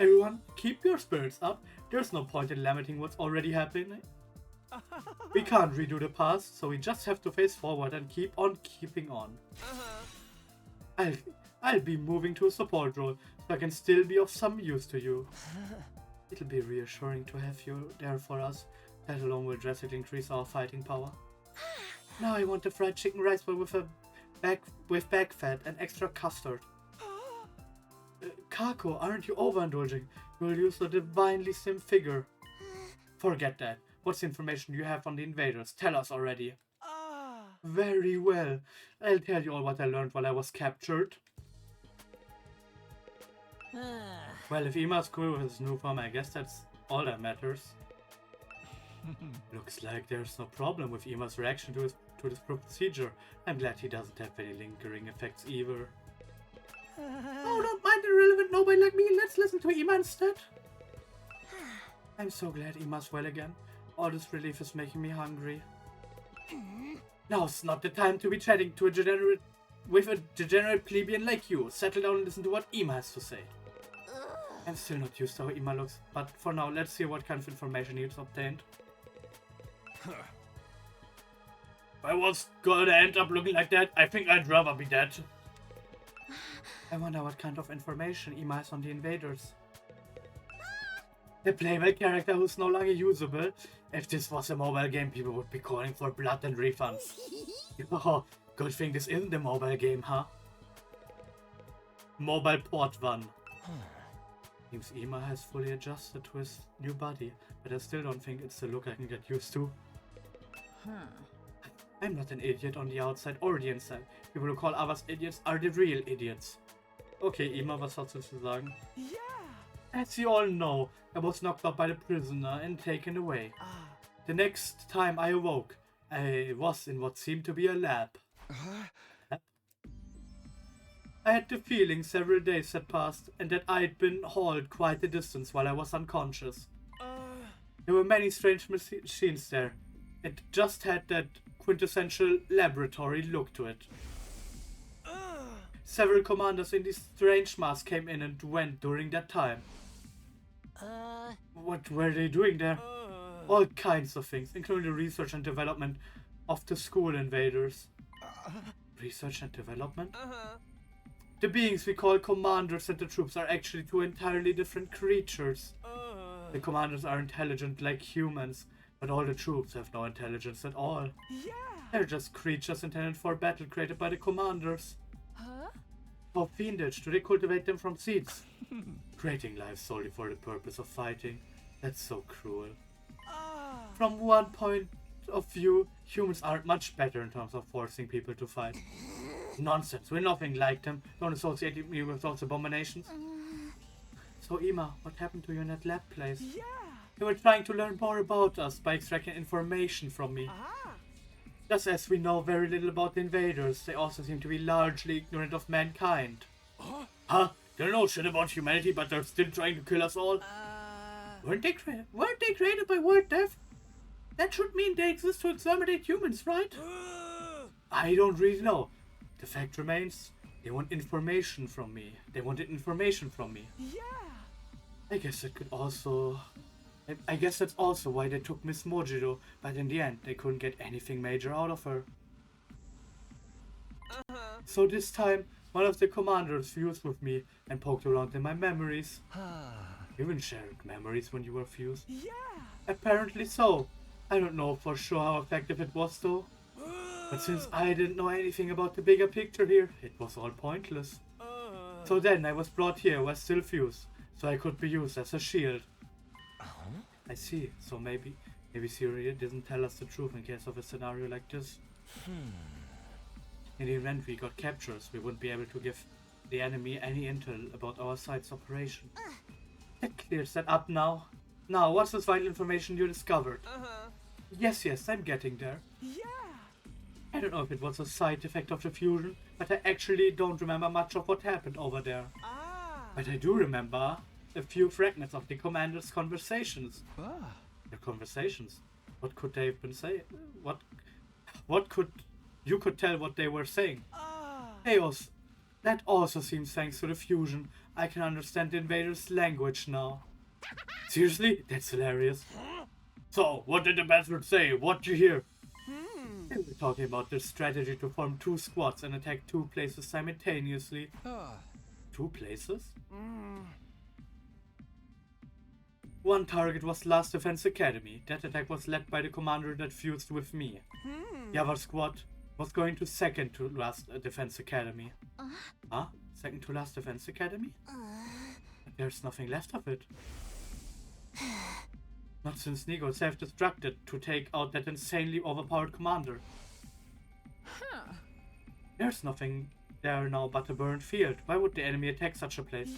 Everyone, keep your spirits up. There's no point in lamenting what's already happening. We can't redo the past, so we just have to face forward and keep on keeping on. I'll be moving to a support role, so I can still be of some use to you. It'll be reassuring to have you there for us. That alone will drastically increase our fighting power. Now I want a fried chicken rice bowl with back fat and extra custard. Kako, aren't you overindulging? You'll use a divinely slim figure. Forget that. What's the information you have on the invaders? Tell us already. Very well. I'll tell you all what I learned while I was captured. Well, if Ima's cool with his new form, I guess that's all that matters. Looks like there's no problem with Ima's reaction to this procedure. I'm glad he doesn't have any lingering effects either. Oh, don't mind the irrelevant nobody like me. Let's listen to Ima instead. I'm so glad Ima's well again. All this relief is making me hungry. Now's not the time to be chatting to a degenerate plebeian like you. Settle down and listen to what Ima has to say. I'm still not used to how Ima looks, but for now, let's see what kind of information he's obtained. If I was gonna end up looking like that, I think I'd rather be dead. I wonder what kind of information Ima has on the invaders. The playable character who's no longer usable. If this was a mobile game, people would be calling for blood and refunds. Oh, good thing this isn't a mobile game, huh? Mobile port 1. Seems Ima has fully adjusted to his new body, but I still don't think it's the look I can get used to. I'm not an idiot on the outside or the inside. People who call others idiots are the real idiots. Okay, Ima, was hast du zu sagen? Yeah. As you all know, I was knocked out by the prisoner and taken away. The next time I awoke, I was in what seemed to be a lab. Lab? I had the feeling several days had passed and that I'd been hauled quite a distance while I was unconscious. There were many strange machines there. It just had that quintessential laboratory look to it. Several commanders in these strange masks came in and went during that time. What were they doing there? All kinds of things, including the research and development of the school invaders. Research and development? The beings we call commanders and the troops are actually two entirely different creatures. The commanders are intelligent like humans, but all the troops have no intelligence at all. They're just creatures intended for battle created by the commanders. How fiendish do they cultivate them from seeds? Creating lives solely for the purpose of fighting. That's so cruel. From one point of view, humans aren't much better in terms of forcing people to fight. Nonsense, we're nothing like them. Don't associate me with those abominations. So Ima, what happened to you in that lab place? They were trying to learn more about us by extracting information from me. Just as we know very little about the invaders, they also seem to be largely ignorant of mankind. Huh? They don't know shit about humanity, but they're still trying to kill us all? Weren't they created by Word Death? That should mean they exist to exterminate humans, right? I don't really know. The fact remains, they want information from me. They wanted information from me. I guess that's also why they took Miss Mojito, but in the end, they couldn't get anything major out of her. So this time, one of the commanders fused with me and poked around in my memories. You even shared memories when you were fused? Apparently so. I don't know for sure how effective it was though. But since I didn't know anything about the bigger picture here, it was all pointless. So then I was brought here, was still fused, so I could be used as a shield. I see. So maybe Syria didn't tell us the truth in case of a scenario like this. In the event we got captures, we wouldn't be able to give the enemy any intel about our site's operation. That clears that up now. Now, what's this vital information you discovered? Yes, I'm getting there. I don't know if it was a side effect of the fusion, but I actually don't remember much of what happened over there. But I do remember a few fragments of the commander's conversations. Their conversations? What could they have been saying? You could tell what they were saying. Chaos. That also seems thanks to the fusion. I can understand the invaders' language now. Seriously? That's hilarious. So, what did the bastard say? What'd you hear? They were talking about the strategy to form 2 squads and attack 2 places simultaneously. 2 places? One target was Last Defense Academy. That attack was led by the commander that fused with me. The other squad was going to second to Last Defense Academy. Huh? Second to Last Defense Academy? But there's nothing left of it. Not since Nigo self-destructed to take out that insanely overpowered commander. There's nothing there now but a burned field. Why would the enemy attack such a place?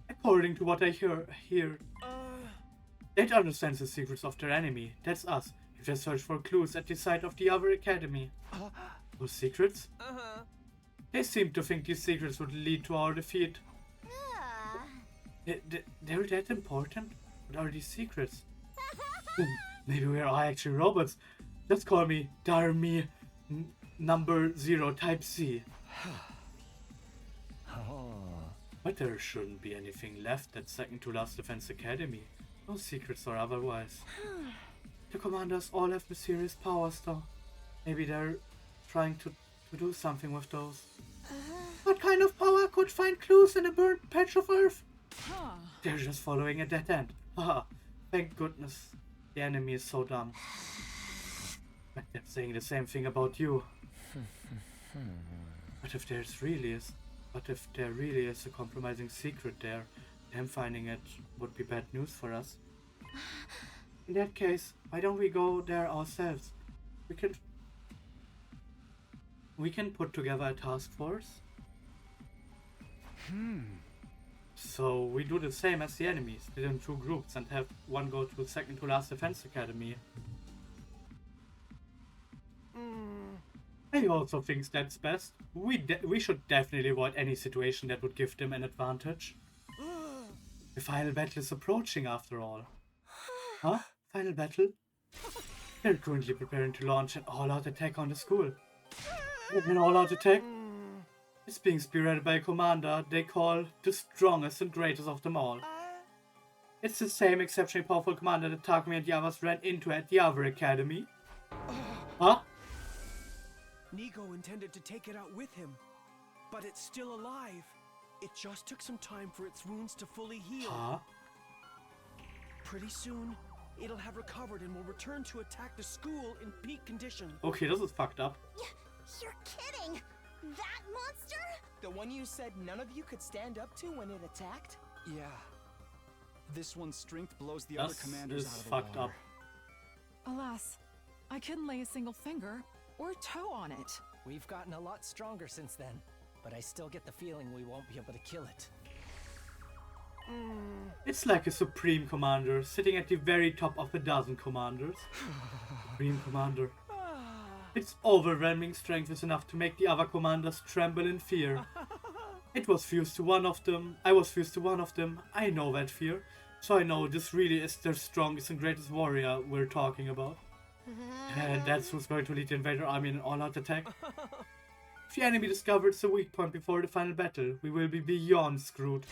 According to what I hear, they'd understand the secrets of their enemy. That's us. If they search for clues at the site of the other academy. Those secrets? They seem to think these secrets would lead to our defeat. They're that important? What are these secrets? Maybe we are actually robots. Just call me Darmi number 0 type C. But there shouldn't be anything left at second to Last Defense Academy. No secrets or otherwise. The commanders all have mysterious powers though. Maybe they're trying to do something with those. What kind of power could find clues in a burnt patch of earth. Huh. They're just following a dead end. Haha, thank goodness. The enemy is so dumb. But they're saying the same thing about you. But if there really is a compromising secret there, them finding it would be bad news for us. In that case, why don't we go there ourselves? We can put together a task force. So we do the same as the enemies, split in 2 groups and have one go to second to last defense academy. I also think that's best. We should definitely avoid any situation that would give them an advantage. The final battle is approaching after all. Huh? Final battle? They're currently preparing to launch an all-out attack on the school. An all-out attack? It's being spearheaded by a commander they call the strongest and greatest of them all. It's the same exceptionally powerful commander that TAKUMI and the others ran into at the other academy. Huh? Nico intended to take it out with him, but it's still alive. It just took some time for its wounds to fully heal. Huh? Pretty soon, it'll have recovered and will return to attack the school in peak condition. Okay, this is fucked up. You're kidding! That monster? The one you said none of you could stand up to when it attacked? Yeah. This one's strength blows the other This commanders is out of the fucked water. up. Alas, I couldn't lay a single finger or toe on it. We've gotten a lot stronger since then, but I still get the feeling we won't be able to kill it. It's like a supreme commander sitting at the very top of a dozen commanders. Supreme commander. Its overwhelming strength is enough to make the other commanders tremble in fear. It was fused to one of them. I was fused to one of them. I know that fear. So I know this really is the strongest and greatest warrior we're talking about. And that's who's going to lead the invader army in an all-out attack. If the enemy discovers the weak point before the final battle, we will be beyond screwed.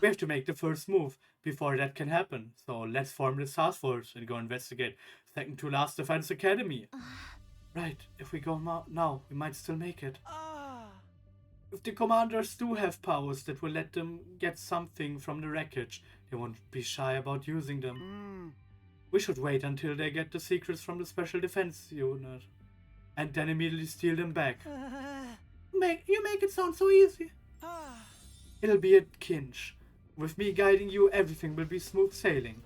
We have to make the first move before that can happen. So let's form this task force and go investigate second to last defense academy. Right, if we go now, we might still make it. If the commanders do have powers that will let them get something from the wreckage, they won't be shy about using them. We should wait until they get the secrets from the special defense unit, and then immediately steal them back. You make it sound so easy. It'll be a cinch. With me guiding you, everything will be smooth sailing.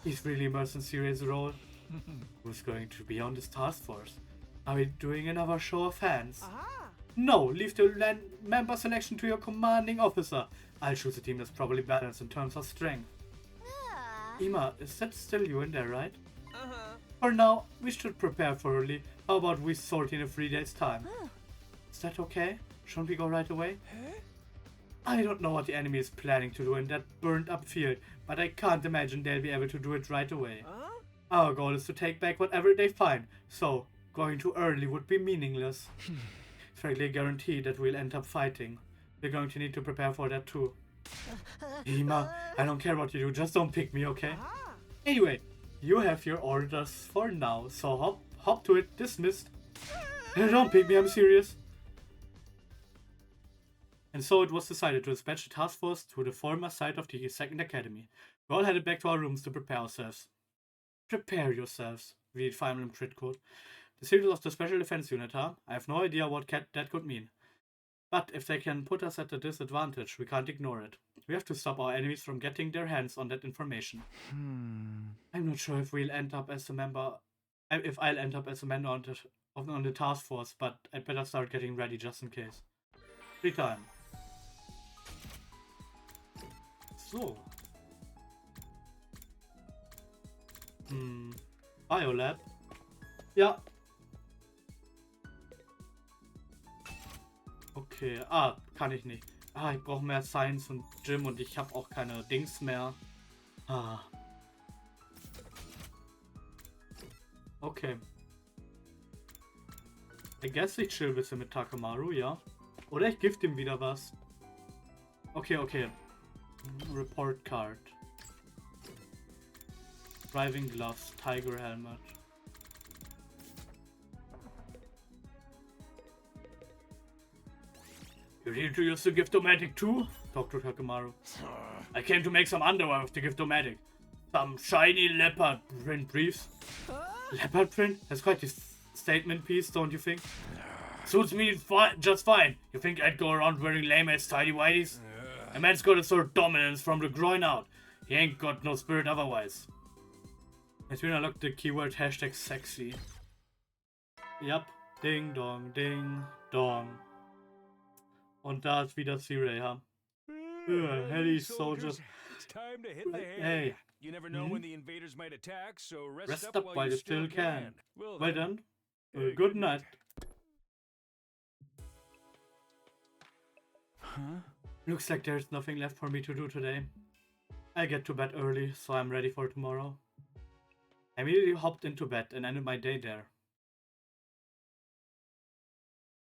He's really immersed in serious role. Who's going to be on this task force? Are we doing another show of hands? No, leave the member selection to your commanding officer. I'll choose a team that's probably balanced in terms of strength. Ima, is that still you in there, right? For now, we should prepare thoroughly. How about we sort in a 3 days' time? Is that okay? Shouldn't we go right away? I don't know what the enemy is planning to do in that burnt up field, but I can't imagine they'll be able to do it right away. Our goal is to take back whatever they find, so going too early would be meaningless. Frankly, I guarantee that we'll end up fighting. We're going to need to prepare for that too. Ima, I don't care what you do, just don't pick me, okay? Anyway, you have your orders for now, so hop to it, dismissed. Don't pick me, I'm serious. And so it was decided to dispatch the task force to the former site of the 2nd Academy. We all headed back to our rooms to prepare ourselves. Prepare yourselves, read Fire Emblem crit code. The secrets of the special defense unit, huh? I have no idea what that could mean. But if they can put us at a disadvantage, we can't ignore it. We have to stop our enemies from getting their hands on that information. I'm not sure if we'll end up as a member... If I'll end up as a member on the task force, but I'd better start getting ready just in case. Free time. So. Biolab. Ja. Okay, kann ich nicht. Ich brauche mehr Science und Gym und ich habe auch keine Dings mehr. Okay. I guess ich chill ein bisschen mit Takemaru, ja. Oder ich gift ihm wieder was. Okay. Report Card. Driving Gloves, Tiger Helmet. You need to use the Gift-O-Matic too? Talk to Takumaru. I came to make some underwear with the Gift-O-Matic. Some shiny leopard print briefs. Leopard print? That's quite the statement piece, don't you think? Suits me just fine. You think I'd go around wearing lame-ass tidy-whities? A man's got to assert dominance from the groin out. He ain't got no spirit otherwise. Jetzt wieder unlock the keyword hashtag sexy. Yep. Ding dong, ding dong. Und da ist wieder C-Ray, ha? Heli soldiers. It's time to hit the hay. Hey. You never know when the invaders might attack, so Rest up while you still can. Well then, good night. Looks like there's nothing left for me to do today. I get to bed early, so I'm ready for tomorrow. I immediately hopped into bed and ended my day there.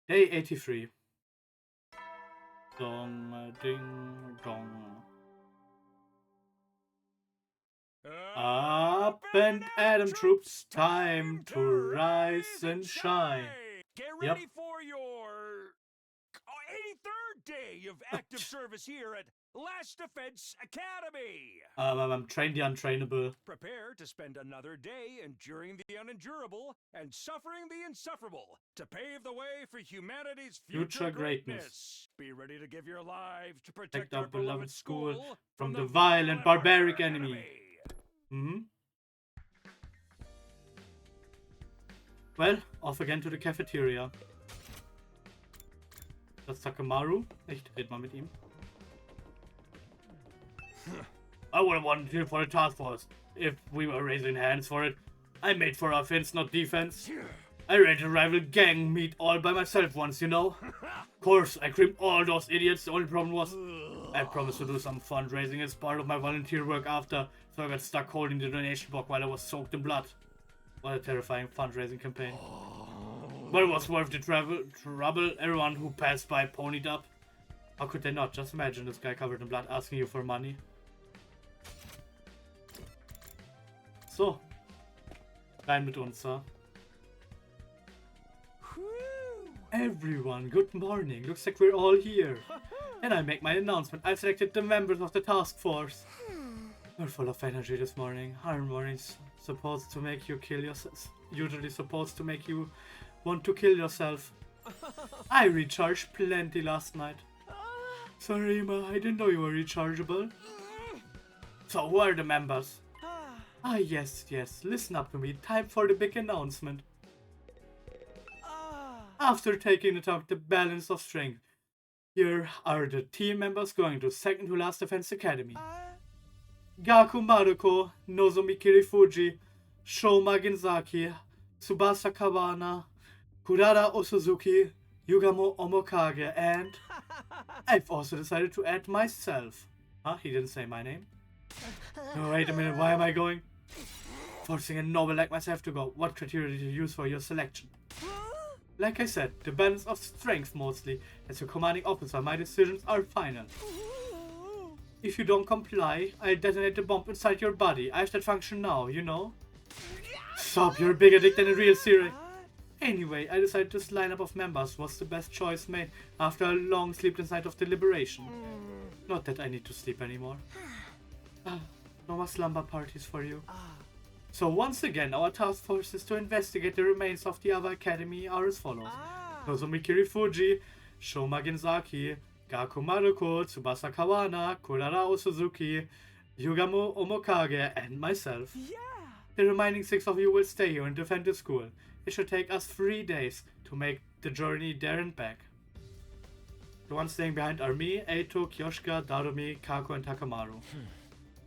Day 83. Dong, ding, dong. Up and Adam troops, time to rise and shine. Get ready for your 83rd day of active service here at Last Defense Academy. I'm trained the untrainable. Prepare to spend another day enduring the unendurable and suffering the insufferable to pave the way for humanity's future greatness. Be ready to give your lives to protect our beloved school from the violent barbaric enemy. Well, off again to the cafeteria. Das ist Takumaru. Ich red mal mit ihm. I would have wanted for the task force if we were raising hands for it. I made for offense, not defense. I raided a rival gang meet all by myself once, you know. Of course, I creamed all those idiots. The only problem was I promised to do some fundraising as part of my volunteer work after, so I got stuck holding the donation box while I was soaked in blood. What a terrifying fundraising campaign. But it was worth the trouble. Everyone who passed by ponied up. How could they not? Just imagine this guy covered in blood asking you for money. So. Rein mit uns, huh? Everyone, good morning. Looks like we're all here. And I make my announcement. I've selected the members of the task force. We're full of energy this morning. Our morning's supposed to make you kill yourself. Usually supposed to make you want to kill yourself. I recharged plenty last night. Sorry, Ma, I didn't know you were rechargeable. So, who are the members? Yes, listen up to me. Time for the big announcement. After taking into account the balance of strength, here are the team members going to second to last defense academy. Gaku Maruko, Nozomi Kirifuji, Shoma Genzaki, Tsubasa Kawana, Kurara Osuzuki, Yugamo Omokage, and I've also decided to add myself. Huh? He didn't say my name. Oh, wait a minute, why am I going? Forcing a noble like myself to go. What criteria did you use for your selection? Like I said, the balance of strength mostly. As your commanding officer, my decisions are final. If you don't comply, I'll detonate the bomb inside your body. I have that function now, you know? Stop, you're a bigger dick than a real serial. Anyway, I decided this lineup of members was the best choice made after a long sleepless night of deliberation. Not that I need to sleep anymore. No more slumber parties for you. So once again, our task force is to investigate the remains of the other academy are as follows. Nozomi Kirifuji, Shoma Genzaki, Gaku Maruko, Tsubasa Kawana, Kurara Osuzuki, Yugamo Omokage, and myself. The remaining 6 of you will stay here and defend the school. It should take us 3 days to make the journey there and back. The ones staying behind are me, Eito, Kyoshika, Darumi, Kako, and Takamaru.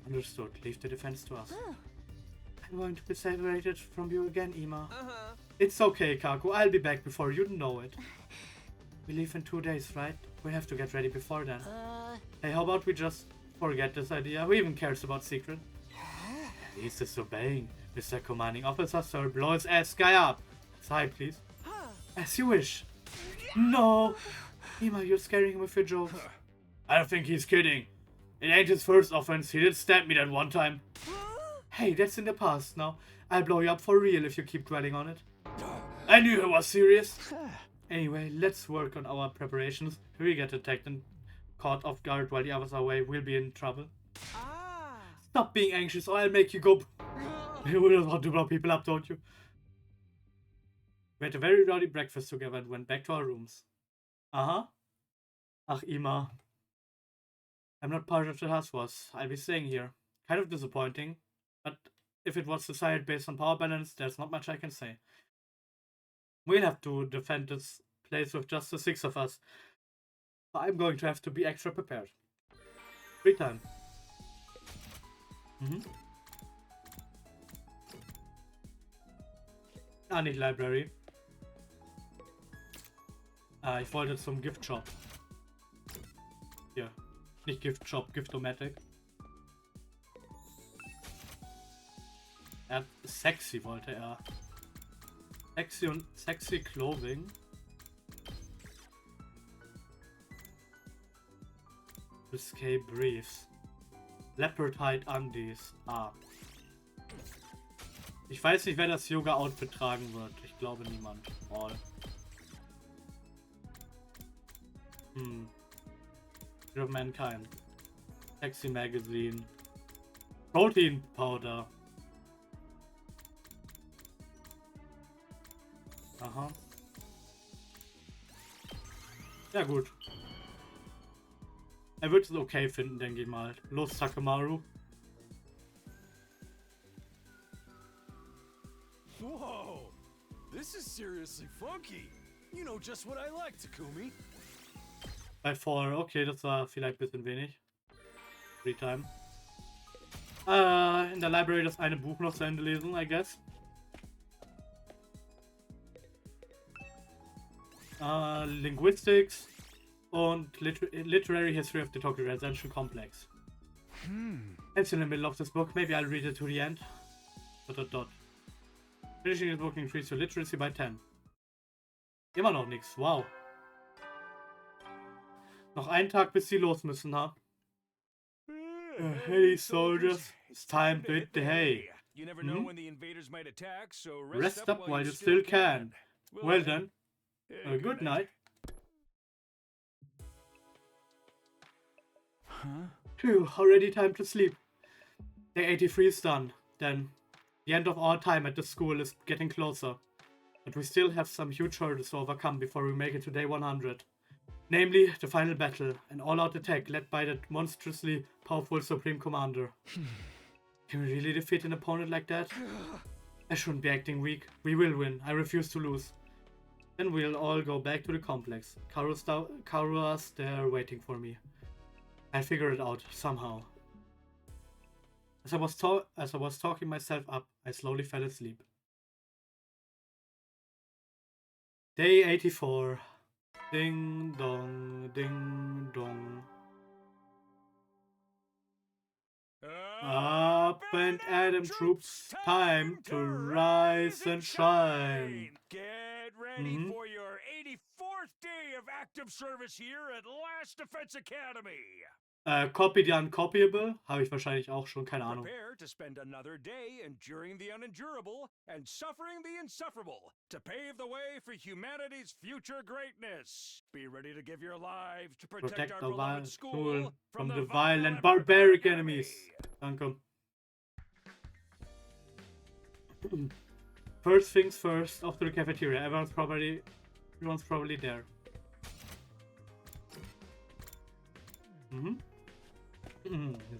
Understood. Leave the defense to us. I'm going to be separated from you again, Ima. It's okay, Kako. I'll be back before you know it. We leave in 2 days, right? We have to get ready before then. Hey, how about we just forget this idea? Who even cares about secret? He's disobeying. Mr. Commanding Officer, sir, blow his ass guy up. Side, please. As you wish. No! Ima, you're scaring him with your jokes. I don't think he's kidding. It ain't his first offense. He did stab me that one time. Hey, that's in the past now. I'll blow you up for real if you keep dwelling on it. I knew he was serious. Anyway, let's work on our preparations. If we get attacked and caught off guard while the others are away, we'll be in trouble. Stop being anxious or I'll make you go. You will want to blow people up, don't you? We had a very rowdy breakfast together and went back to our rooms. Ach, Ima. I'm not part of the task force. I'll be staying here. Kind of disappointing, but if it was decided based on power balance, there's not much I can say. We'll have to defend this place with just the 6 of us. I'm going to have to be extra prepared. Free time. Nicht Library. Ich wollte zum Gift Shop. Hier. Nicht Gift Shop, Giftomatic. Sexy wollte er. Sexy und sexy Clothing. Risque Briefs. Leopard Hide Undies. Ich weiß nicht, wer das Yoga-Outfit tragen wird. Ich glaube niemand. All. Fear of Mankind. Sexy Magazine. Protein Powder. Aha. Ja gut. Er wird es okay finden, denke ich mal. Los, Takemaru. Whoa! This is seriously funky. You know just what I like, Takumi. Bei 4, okay, das war vielleicht ein bisschen wenig. Free time. In der Library das eine Buch noch zu Ende lesen, I guess. Linguistics und Literary History of the Tokyo Residential Complex. It's in the middle of this book. Maybe I'll read it to the end. ... Finishing this book increase your literacy by 10. Immer noch nichts. Wow. Noch einen Tag, bis sie los müssen, ha? Hey, soldiers. It's time to hit the hay. You never know when the invaders might attack, so Rest up while you still can. Well then. Good night. Phew, already time to sleep. Day 83 is done. Then, the end of our time at the school is getting closer. But we still have some huge hurdles to overcome before we make it to day 100. Namely, the final battle, an all-out attack led by that monstrously powerful Supreme Commander. Can we really defeat an opponent like that? I shouldn't be acting weak. We will win. I refuse to lose. Then we'll all go back to the complex. Karua's there waiting for me. I'll figure it out, somehow. As I was talking myself up, I slowly fell asleep. Day 84. Ding dong, ding dong. Up and Adam troops, time to rise and shine. Get ready for your 84th day of active service here at Last Defense Academy. Copy the uncopyable? Habe ich wahrscheinlich auch schon, keine Ahnung. Prepare to spend another day enduring the unendurable and suffering the insufferable to pave the way for humanity's future greatness. Be ready to give your lives to protect our beloved school from the vile and barbaric enemies. Danke. First things first, off to the cafeteria. Everyone's probably there.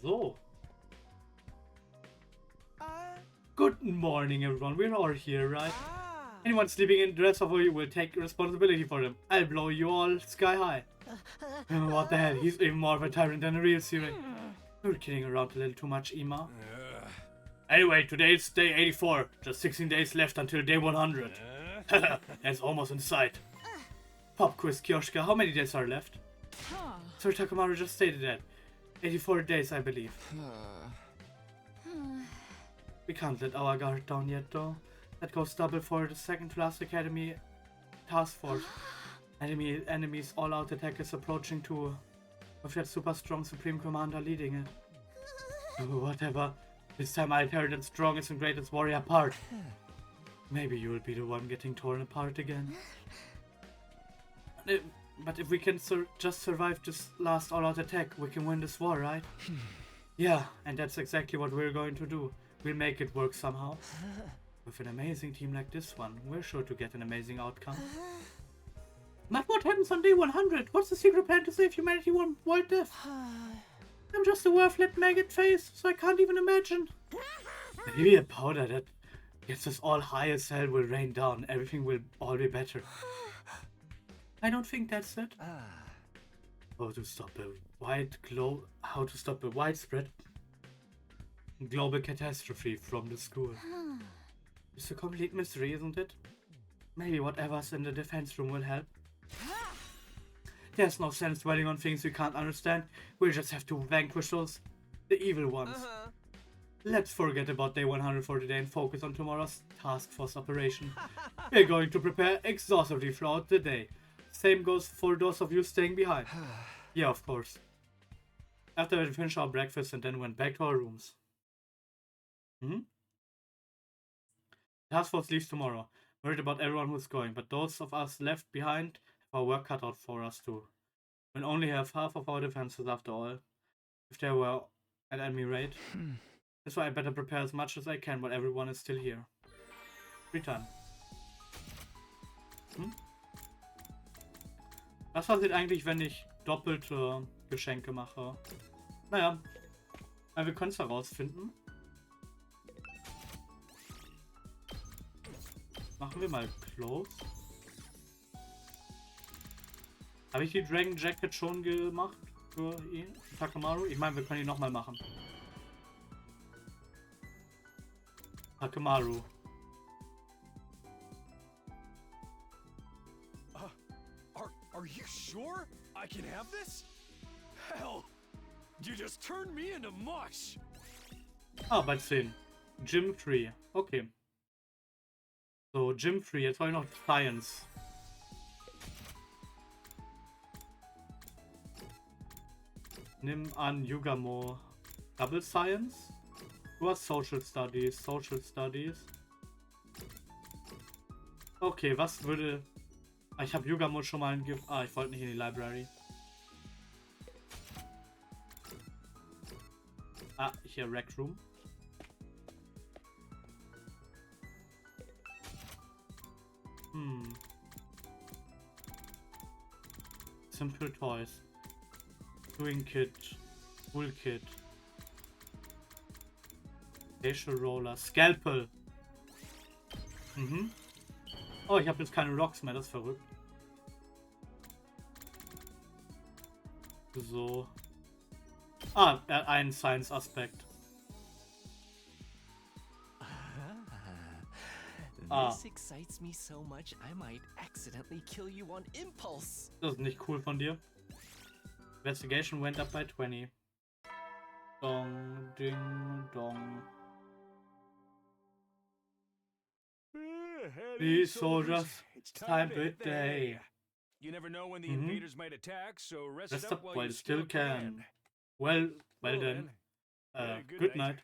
So. Good morning, everyone. We're all here, right? Anyone sleeping in the rest of you will take responsibility for them. I'll blow you all sky high. What the hell? He's even more of a tyrant than a real Siren. You're kidding around a little too much, Ima. Anyway, today's day 84. Just 16 days left until day 100. That's almost in sight. Pop quiz, Kioshka. How many days are left? Sir Takemaru just stated that. 84 days, I believe. We can't let our guard down yet, though. That goes double for the second class academy task force. Enemy's all-out attack is approaching too. With that super strong Supreme Commander leading it. Whatever. This time I'll tear that strongest and greatest warrior apart. Maybe you'll be the one getting torn apart again. But if we can just survive this last all-out attack, we can win this war, right? Yeah, and that's exactly what we're going to do. We'll make it work somehow. With an amazing team like this one, we're sure to get an amazing outcome. But what happens on day 100? What's the secret plan to save humanity from world death? I'm just a worth-lit maggot face, so I can't even imagine. Maybe a powder that gets us all high as hell will rain down. Everything will all be better. I don't think that's it. How to stop a widespread global catastrophe from the school. It's a complete mystery, isn't it? Maybe whatever's in the defense room will help. There's no sense dwelling on things we can't understand. We'll just have to vanquish those, the evil ones. Let's forget about day 100 for today and focus on tomorrow's task force operation. We're going to prepare exhaustively throughout the day. Same goes for those of you staying behind. Yeah, of course. After we finished our breakfast and then went back to our rooms. Task force leaves tomorrow. Worried about everyone who's going, but those of us left behind have our work cut out for us too. We'll only have half of our defenses after all, if they were at enemy raid. That's why I better prepare as much as I can while everyone is still here. Free time. Was passiert eigentlich, wenn ich doppelte Geschenke mache? Naja, wir können es herausfinden. Machen wir mal Close. Habe ich die Dragon Jacket schon gemacht für ihn? Takemaru? Ich meine, wir können ihn nochmal machen. Takemaru. Are you sure I can have this? Hell, you just turned me into mush. Ah, bei 10. Gym 3. Okay. So, Gym 3. Jetzt wollen wir noch Science. Nimm an Yugamo. Double Science? Du hast Social Studies. Social Studies. Okay, was würde... Ich habe Yugamo schon mal ich wollte nicht in die Library. Hier Rec Room. Simple Toys. Doing Kit. Tool Kit. Facial Roller. Scalpel. Oh, ich habe jetzt keine Rocks mehr, das ist verrückt. So. Er hat einen Science-Aspekt. This excites me so much I might accidentally kill you on impulse. Das ist nicht cool von dir. Investigation went up by 20. Dong, ding, dong. These soldiers, it's time to day. You never know when the invaders might attack, so rest up while you still can. Well then. Good night.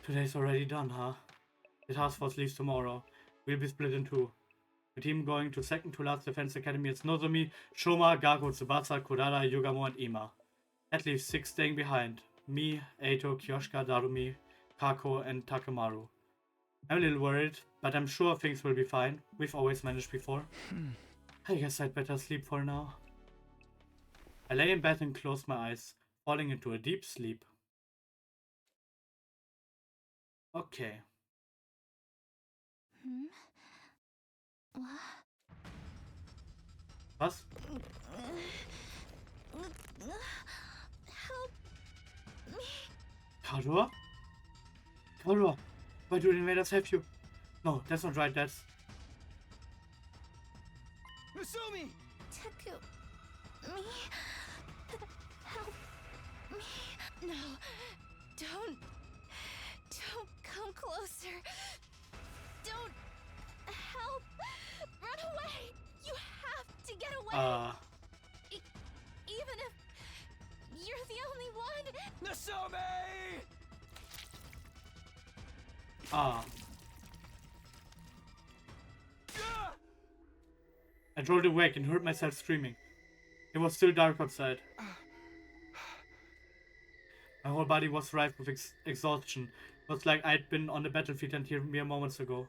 Today's already done, huh? The task force leaves tomorrow. We'll be split in two. The team going to second to last defense academy is Nozomi, Shoma, Gago, Tsubasa, Kodada, Yugamo, and Ima. That leaves 6 staying behind. Me, Eito, Kyoshika, Darumi, Kako, and Takemaru. I'm a little worried, but I'm sure things will be fine. We've always managed before. I guess I'd better sleep for now. I lay in bed and closed my eyes, falling into a deep sleep. Okay. Was? Help me. Kaldor? Kaldor, why do the invaders have you? No, that's not right, that's... Misumi! TAKUMI. Help me. No, don't come closer. Don't help. Run away. You have to get away. Even if you're the only one. Misumi! I rolled awake and heard myself screaming. It was still dark outside. My whole body was rife with exhaustion. It was like I'd been on the battlefield until mere moments ago.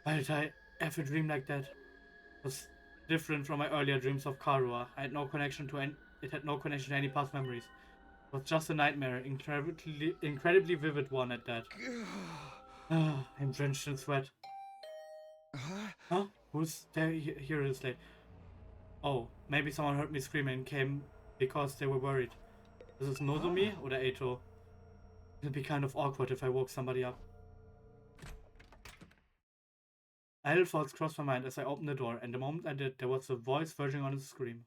Why did I ever dream like that? It was different from my earlier dreams of Karua. I had no connection to it had no connection to any past memories. It was just a nightmare, incredibly vivid one at that. I'm drenched in sweat. Huh? Who's there? Here it is late. Oh, maybe someone heard me screaming and came because they were worried. Is this Nozomi or the Eito? It'd be kind of awkward if I woke somebody up. Idle thoughts crossed my mind as I opened the door, and the moment I did, there was a voice verging on a scream.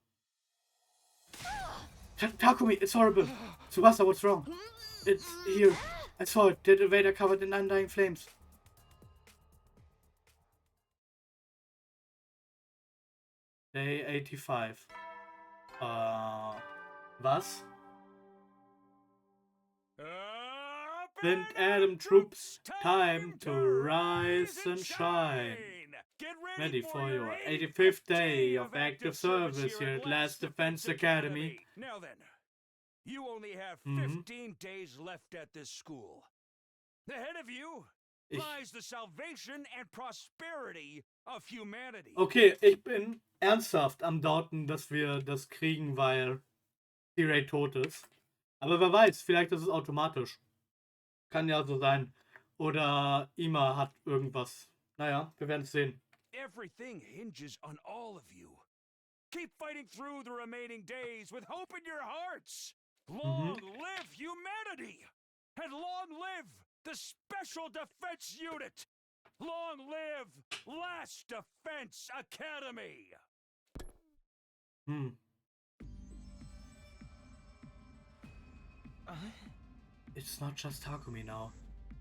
Takumi, it's horrible! Tsubasa, what's wrong? It's here. I saw it. The Vader covered in undying flames. Day 85. Was? Wind Adam troops, time to rise and shine. Ready for your 85th day of active service here at Last Defense Academy. Now then, you only have 15 days left at this school. Ahead of you lies the salvation and prosperity of humanity. Okay, ich bin ernsthaft am Doubten, dass wir das kriegen, weil T-Ray tot ist. Aber wer weiß, vielleicht ist es automatisch. Kann ja so sein. Oder Ima hat irgendwas. Naja, wir werden es sehen. Everything hinges on all of you. Keep fighting through the remaining days with hope in your hearts. Long live humanity! And long live the Special Defense Unit! Long live Last Defense Academy! It's not just Takumi now.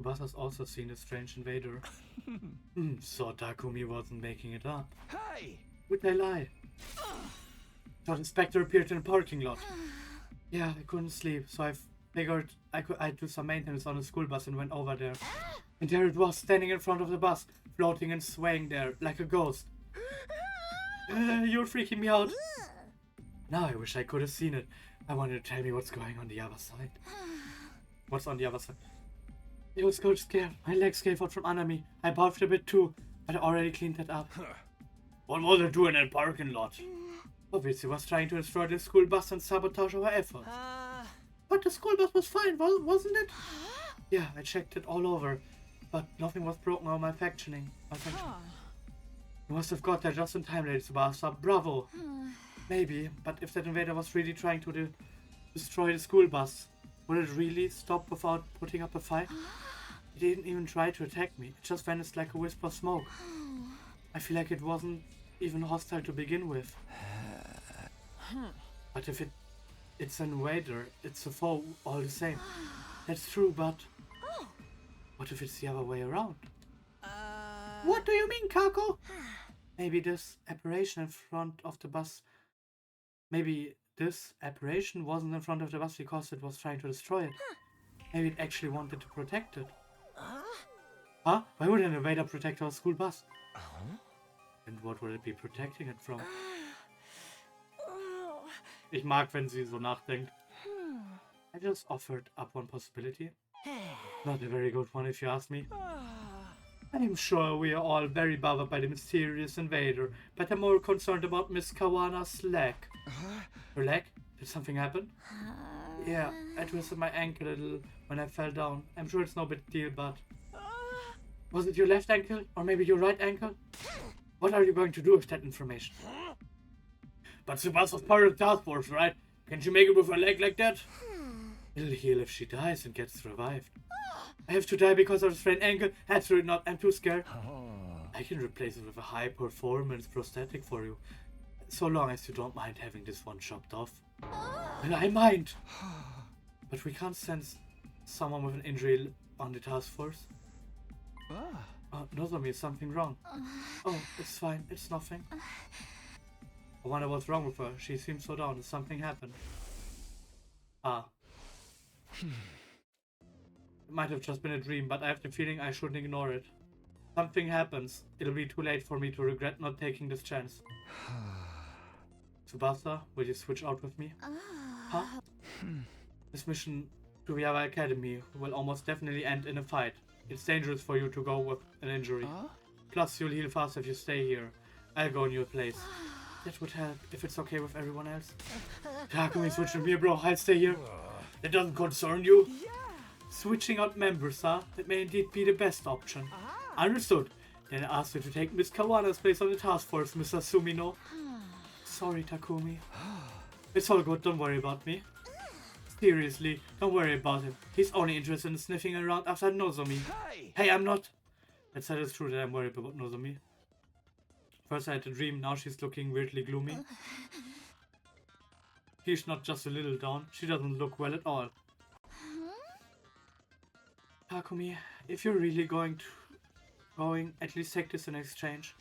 Tsubasa's also seen a strange invader. So Takumi wasn't making it up. Hey! Would I lie? Thought Inspector appeared in the parking lot. Yeah, I couldn't sleep, so I figured I'd do some maintenance on the school bus and went over there. And there it was, standing in front of the bus, floating and swaying there, like a ghost. You're freaking me out. Now I wish I could have seen it. I wanted to tell me what's going on the other side. What's on the other side? I was so scared. My legs gave out from under me. I barfed a bit too, but I already cleaned that up. What was it doing in the parking lot? Obviously was trying to destroy the school bus and sabotage our efforts. But the school bus was fine, wasn't it? Yeah, I checked it all over, but nothing was broken or malfunctioning. You must have got there just in time, Lady Tsubasa. Bravo! Maybe, but if that invader was really trying to destroy the school bus, would it really stop without putting up a fight? It didn't even try to attack me. It just vanished like a wisp of smoke. I feel like it wasn't even hostile to begin with. But if it's an invader, it's a foe all the same. That's true, but what if it's the other way around? What do you mean, Kako? Maybe this apparition in front of the bus. Maybe this apparition wasn't in front of the bus because it was trying to destroy it. Maybe it actually wanted to protect it. Huh? Why would an invader protect our school bus? And what would it be protecting it from? Ich mag, wenn sie so nachdenkt. I just offered up one possibility. Not a very good one if you ask me. I'm sure we are all very bothered by the mysterious invader, but I'm more concerned about Miss Kawana's leg. Her leg? Did something happen? Yeah, I twisted my ankle a little when I fell down. I'm sure it's no big deal, but... Was it your left ankle? Or maybe your right ankle? What are you going to do with that information? But Tsubasa's part of the task force, right? Can't you make it with her leg like that? It'll heal if she dies and gets revived. I have to die because of a sprained ankle? Absolutely not, I'm too scared. I can replace it with a high-performance prosthetic for you. So long as you don't mind having this one chopped off. Well, I mind! But we can't send someone with an injury on the task force. Nozomi, is something wrong? Oh, it's fine, it's nothing. I wonder what's wrong with her. She seems so down. Did something happen? It might have just been a dream, but I have the feeling I shouldn't ignore it. something happens, it'll be too late for me to regret not taking this chance. Tsubasa, will you switch out with me? Huh? This mission to Viara Academy will almost definitely end in a fight. It's dangerous for you to go with an injury. Plus, you'll heal fast if you stay here. I'll go in your place. That would help, if it's okay with everyone else. Takumi, switch with me, bro. I'll stay here. That doesn't concern you? Switching out members, huh? That may indeed be the best option. Understood. Then I asked you to take Miss Kawana's place on the task force, Mr. Sumino. Sorry, Takumi. It's all good, don't worry about me. Seriously, don't worry about him. He's only interested in sniffing around after Nozomi. Hey, I'm not. Let's say it's true that I'm worried about Nozomi. First I had a dream, now she's looking weirdly gloomy. She's not just a little down, she doesn't look well at all. Takumi, if you're really going, at least take this in exchange.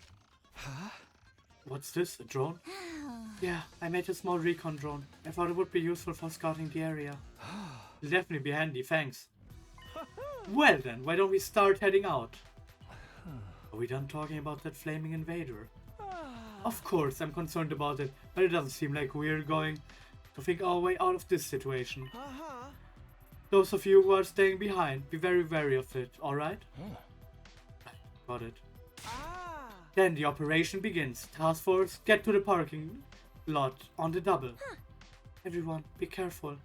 What's this, a drone? Yeah, I made a small recon drone. I thought it would be useful for scouting the area. It'll definitely be handy, thanks. Well then, why don't we start heading out? Are we done talking about that flaming invader? Of course, I'm concerned about it, but it doesn't seem like we're going to think our way out of this situation. Those of you who are staying behind, be very wary of it, alright? Got it. Then the operation begins. Task force, get to the parking lot on the double. Everyone, be careful.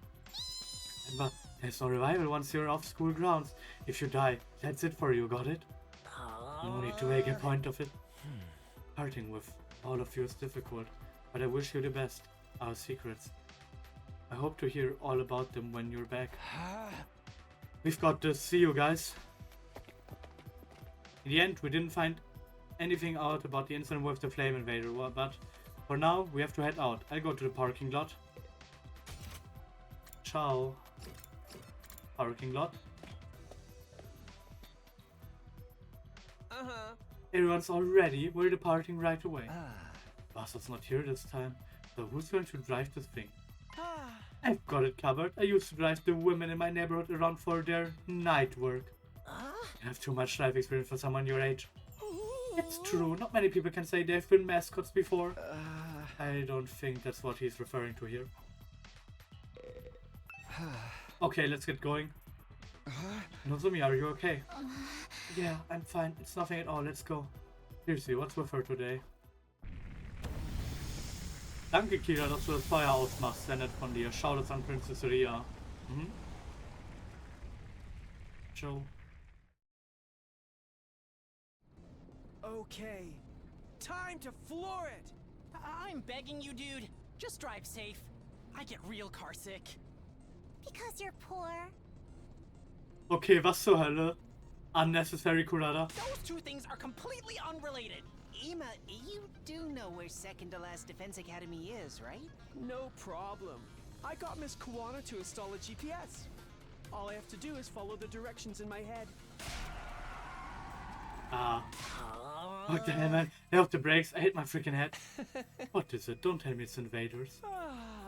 Remember, there's no revival once you're off school grounds. If you die, that's it for you, got it? No need to make a point of it. Parting with all of you is difficult, but I wish you the best. Our secrets. I hope to hear all about them when you're back. We've got this. See you guys. In the end, we didn't find anything out about the incident with the flame invader, but for now, we have to head out. I'll go to the parking lot. Ciao. Parking lot. Everyone's all ready. We're departing right away. Buster's not here this time, so who's going to drive this thing? I've got it covered. I used to drive the women in my neighborhood around for their night work. I have too much life experience for someone your age. It's true, not many people can say they've been mascots before. I don't think that's what he's referring to here. Okay, let's get going. Nozomi, are you okay? Yeah, I'm fine. It's nothing at all. Let's go. Seriously, what's with her today? Danke, Kira, dass du das Feuer ausmachst. Sehr nett von dir. Schau das an, Princess Ria. Joe. Okay, time to floor it! I'm begging you, dude. Just drive safe. I get real car sick. Because you're poor. Okay, was zur Hölle? Unnecessary Kurada. Those two things are completely unrelated. Ima, you do know where second to last Defense Academy is, right? No problem. I got Miss Kawana to install a GPS. All I have to do is follow the directions in my head. What the hell, man? Lay off the brakes. I hit my freaking head. What is it? Don't tell me it's invaders.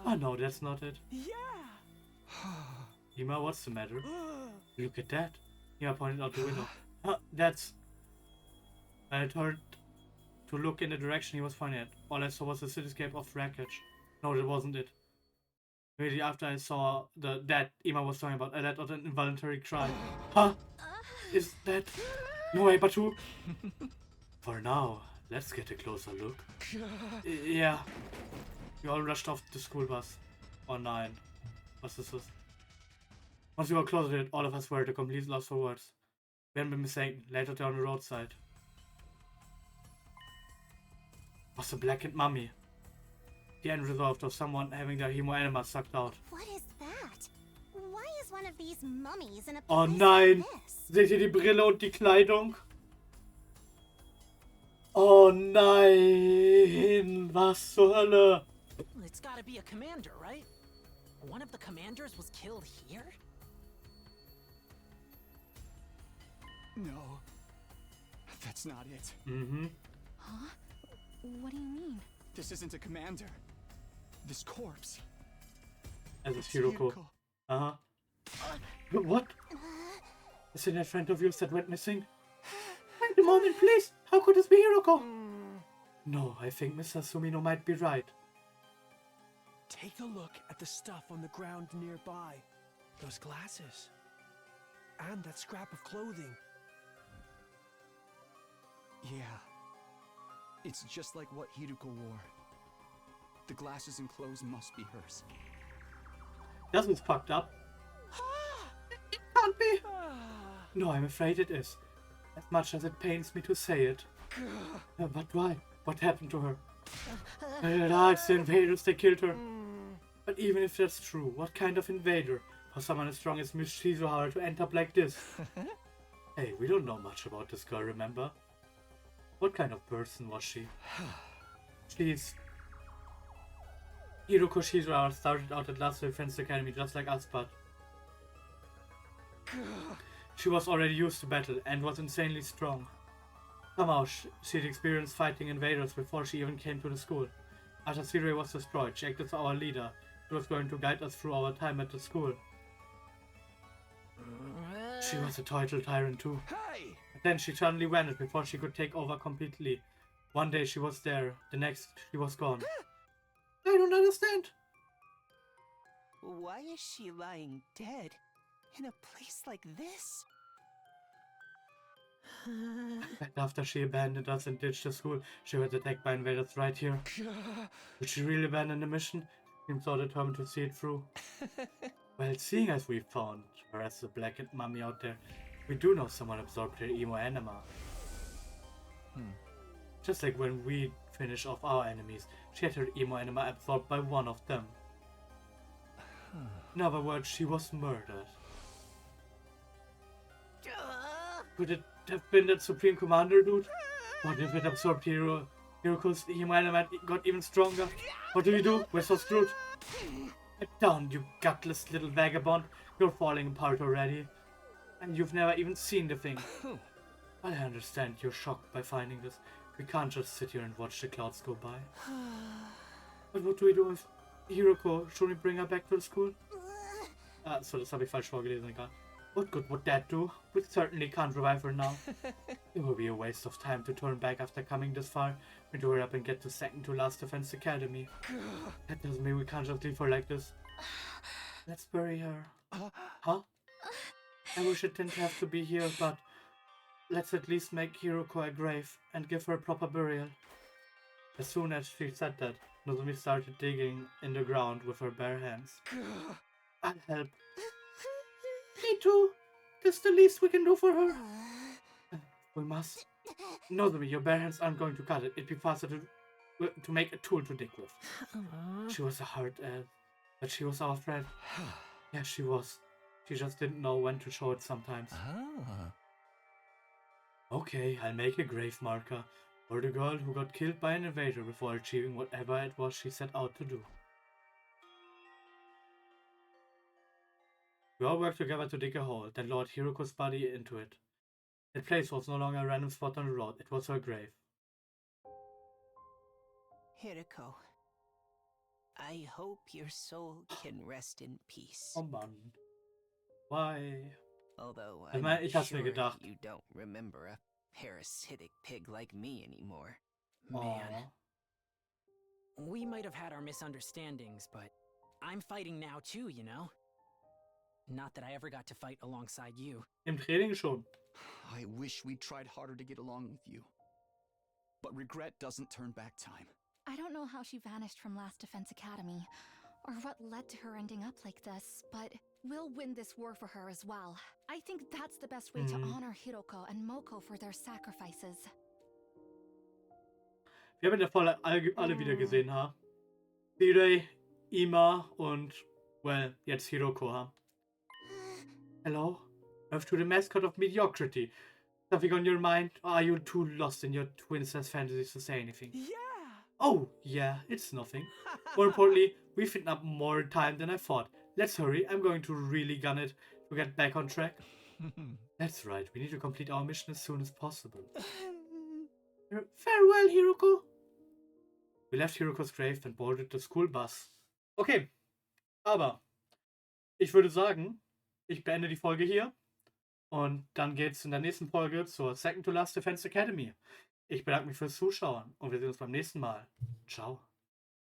Oh no, that's not it. Yeah! Ima, what's the matter? Look at that. Ima pointed out the window. That's... I turned to look in the direction he was pointing at. All I saw was a cityscape of wreckage. No, that wasn't it. Immediately after I saw that Ima was talking about, I let out an involuntary cry. Huh? Is that... No way, Batu! For now, let's get a closer look. Yeah. We all rushed off the school bus. Oh, 9. What's this? Once we got closer to it, all of us were at a complete loss for words. We hadn't been mistaken. Later down the roadside was a blackened mummy. The end result of someone having their hemoenema sucked out. What is that? Why is one of these mummies in a place Oh nein! like this? Seht ihr die Brille und die Kleidung? Oh nein! Was zur Hölle? It's gotta be a commander, right? One of the commanders was killed here? No. That's not it. Huh? What do you mean? This isn't a commander. This corpse. As is Hiroko. What? Is it that friend of yours that went missing? I'm Wait a moment, please! How could this be Hiroko? No, I think Mr. Sumino might be right. Take a look at the stuff on the ground nearby. Those glasses. And that scrap of clothing. Yeah. It's just like what Hiruko wore. The glasses and clothes must be hers. This is fucked up. It can't be. No, I'm afraid it is. As much as it pains me to say it. But why? What happened to her? It's the invaders, they killed her. But even if that's true, what kind of invader? For someone as strong as Miss Shizuhara to end up like this? Hey, we don't know much about this girl, remember? What kind of person was she? Please. Hiroko Shizuhara started out at Last Defense Academy just like us, but she was already used to battle and was insanely strong. Somehow she'd experienced fighting invaders before she even came to the school. After Sirei was destroyed, she acted as our leader. She was going to guide us through our time at the school. She was a total tyrant too. But then she suddenly vanished before she could take over completely. One day she was there, the next she was gone. I don't understand. Why is she lying dead in a place like this? After she abandoned us and ditched the school, she was attacked by invaders right here. Did she really abandon the mission? She seemed so determined to see it through. Well, seeing as we found her as the blackened mummy out there, we do know someone absorbed her emo anima. Just like when we finished off our enemies, she had her emo anima absorbed by one of them. In other words, she was murdered. Could it have been that Supreme Commander dude? What if it absorbed Hiroko's emo anima and got even stronger? What do? We're so screwed. Get down, you gutless little vagabond. You're falling apart already. And you've never even seen the thing. I understand you're shocked by finding this. We can't just sit here and watch the clouds go by. But what do we do with Hiroko? Should we bring her back to the school? So das habe ich falsch vorgelesen, egal. What good would that do? We certainly can't revive her now. It will be a waste of time to turn back after coming this far. We do her up and get to second to last Defense Academy. That doesn't mean we can't just leave her like this. Let's bury her. Huh? I wish it didn't have to be here, but let's at least make Hiroko a grave and give her a proper burial. As soon as she said that, Nozomi started digging in the ground with her bare hands. I'll help. Me too. That's the least we can do for her. We must. Nozomi, your bare hands aren't going to cut it. It'd be faster to make a tool to dig with. She was a hard elf, but she was our friend. Yeah, she was. She just didn't know when to show it sometimes. Okay, I'll make a grave marker for the girl who got killed by an invader before achieving whatever it was she set out to do. We all worked together to dig a hole, then lowered Hiroko's body into it. That place was no longer a random spot on the road, it was her grave. Hiroko, I hope your soul can rest in peace. Oh Mann. Why? Although Ich hab's mir sure gedacht. you don't remember a parasitic pig like me anymore. Man. We might have had our misunderstandings, but I'm fighting now too, you know? Not that I ever got to fight alongside you. Im Training schon. I wish we tried harder to get along with you. But regret doesn't turn back time. I don't know how she vanished from Last Defense Academy, or what led to her ending up like this, but we'll win this war for her as well. I think that's the best way to honor Hiroko and Moko for their sacrifices. Wir haben in der Folge alle wieder gesehen, ha? Sirei, Ima und, well, jetzt Hiroko, ha? Hello? Off to the mascot of mediocrity. Something on your mind? Or are you too lost in your twin-sense fantasies to say anything? Yeah! Oh, yeah, it's nothing. More importantly, we've eaten up more time than I thought. Let's hurry, I'm going to really gun it to get back on track. That's right, we need to complete our mission as soon as possible. Farewell, Hiroko. We left Hiroko's grave and boarded the school bus. Okay, aber ich würde sagen, ich beende die Folge hier Und dann geht's in der nächsten Folge zur Second to Last Defense Academy. Ich bedanke mich fürs Zuschauen und wir sehen uns beim nächsten Mal. Ciao.